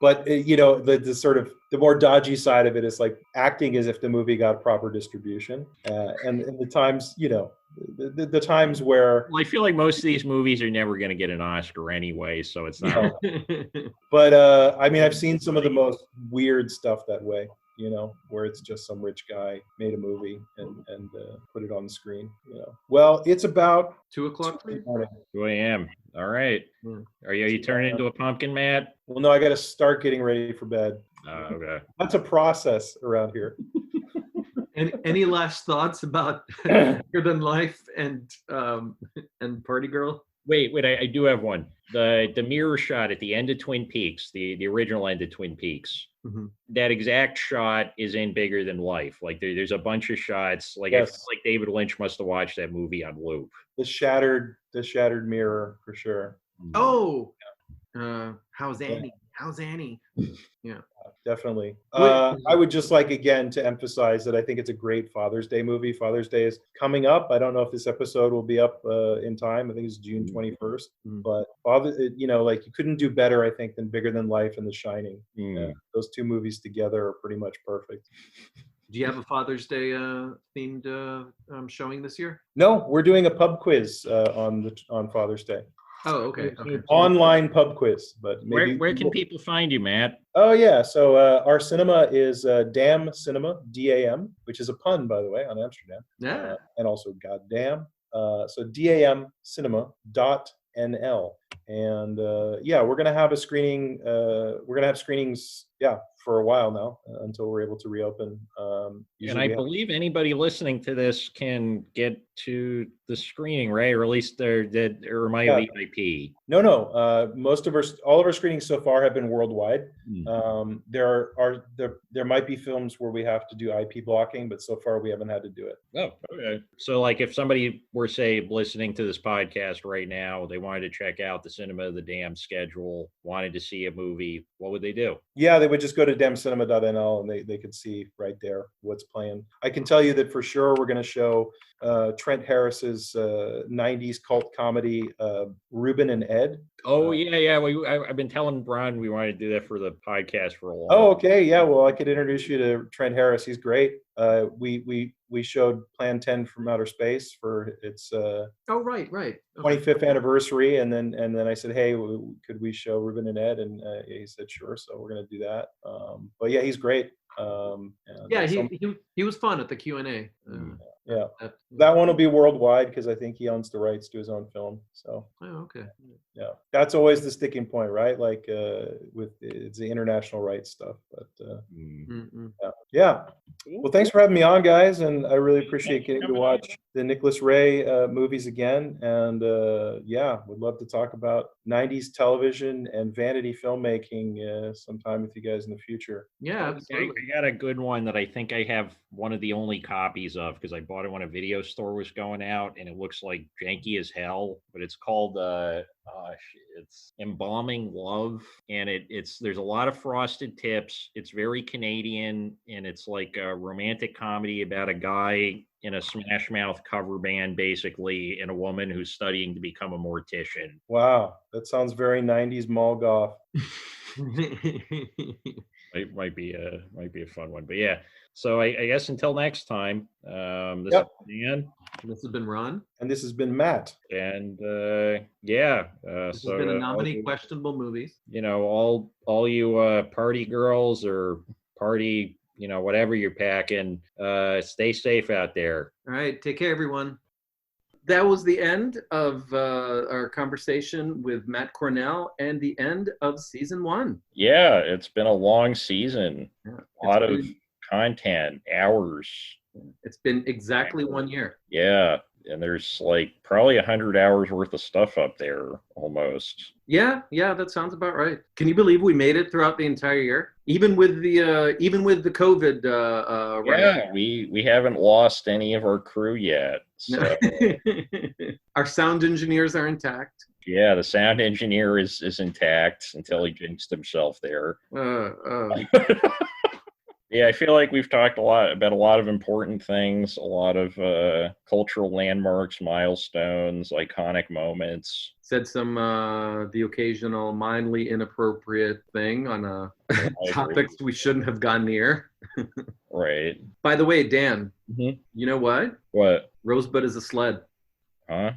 C: but you know, the sort of the more dodgy side of it is like acting as if the movie got proper distribution, and the times, you know, the times where.
B: Well, I feel like most of these movies are never going to get an Oscar anyway, so it's not.
C: But I mean, I've seen some of the most weird stuff that way. You know, where it's just some rich guy made a movie and put it on the screen. You know, well, it's about
A: 2:00
C: in the morning.
B: 2 a.m. All right. Are you turning into a pumpkin, Matt?
C: Well, no, I got to start getting ready for bed.
B: Okay.
C: That's a process around here.
A: Any last thoughts about Bigger Than Life and Party Girl?
B: Wait, I do have one. The mirror shot at the end of Twin Peaks, the original end of Twin Peaks.
A: Mm-hmm.
B: That exact shot is in Bigger Than Life. Like there's a bunch of shots. Like I feel like David Lynch must have watched that movie on loop.
C: The shattered mirror for sure.
A: Oh, how's Annie? How's Annie? Yeah,
C: definitely. I would just like again to emphasize that I think it's a great Father's Day movie. Father's Day is coming up. I don't know if this episode will be up in time. I think it's June 21st. But you know, like you couldn't do better, I think, than Bigger Than Life and The Shining. Those two movies together are pretty much perfect.
A: Do you have a Father's Day themed showing this year?
C: No, we're doing a pub quiz on Father's Day.
A: Oh, okay.
C: Online pub quiz, but maybe
B: where can people find you, Matt?
C: Oh yeah, so our cinema is Dam Cinema, DAM, which is a pun, by the way, on Amsterdam.
A: Yeah.
C: And also goddamn. So damcinema.nl. And we're gonna have a screening. We're gonna have screenings, for a while now until we're able to reopen.
B: And I believe anybody listening to this can get to the screening, right? Or at least or my VIP.
C: No. All of our screenings so far have been worldwide. There might be films where we have to do IP blocking, but so far we haven't had to do it.
B: Oh, okay. So like if somebody were, say, listening to this podcast right now, they wanted to check out the Cinema of the Dam schedule, wanted to see a movie, what would they do?
C: Yeah, they would just go to damcinema.nl and they could see right there what's playing. I can tell you that for sure we're going to show Trent Harris's 90s cult comedy, Ruben and Ed.
B: Oh, yeah. I've been telling Brian we wanted to do that for the podcast for a while.
C: Oh, okay. Yeah, well, I could introduce you to Trent Harris. He's great. We showed Plan 10 from Outer Space for its
A: right.
C: 25th anniversary, and then I said, hey, could we show Ruben and Ed? And he said sure, so we're going to do that. But yeah, he's great. And
A: Yeah,
C: some,
A: he was fun at the Q&A.
C: yeah,
A: That,
C: that one will be worldwide because I think he owns the rights to his own film. So
A: oh, okay.
C: yeah, that's always the sticking point, right? Like with it's the international rights stuff. But
A: Mm-mm.
C: yeah. Well, thanks for having me on, guys, and I really
B: Thanks
C: appreciate
B: for
C: getting to
B: coming
C: watch the Nicholas Ray movies again. And yeah, would love to talk about '90s television and vanity filmmaking sometime with you guys in the future.
A: Yeah, absolutely.
B: I got a good one that I think I have one of the only copies of because I bought it when a video store was going out, and it looks like janky as hell. But it's called it's Embalming Love, and it's there's a lot of frosted tips. It's very Canadian, and it's like a romantic comedy about a guy in a Smash Mouth cover band, basically, and a woman who's studying to become a mortician.
C: Wow, that sounds very '90s mall golf.
B: It might be a fun one, but yeah. So I guess until next time, this is
C: Yep.
B: Dan,
A: This has been Ron.
C: And this has been Matt.
B: and yeah.
A: This has been a nominee questionable movies.
B: You know, all you party girls or party, whatever you're packing, stay safe out there.
A: All right, take care, everyone. That was the end of our conversation with Matt Cornell and the end of season 1.
B: Yeah, it's been a long season.
A: Yeah,
B: A lot of content, hours.
A: It's been exactly 1 year.
B: Yeah, and there's like probably 100 hours worth of stuff up there almost.
A: Yeah, that sounds about right. Can you believe we made it throughout the entire year, even with the COVID?
B: Yeah, we haven't lost any of our crew yet. So
A: Our sound engineers are intact.
B: yeah, the sound engineer is intact until he jinxed himself there. Yeah, I feel like we've talked a lot about a lot of important things, a lot of cultural landmarks, milestones, iconic moments.
A: Said some the occasional mildly inappropriate thing on topics we shouldn't have gone near.
B: Right.
A: By the way, Dan,
B: Mhm.
A: you know what?
B: What?
A: Rosebud is a sled.
B: Huh?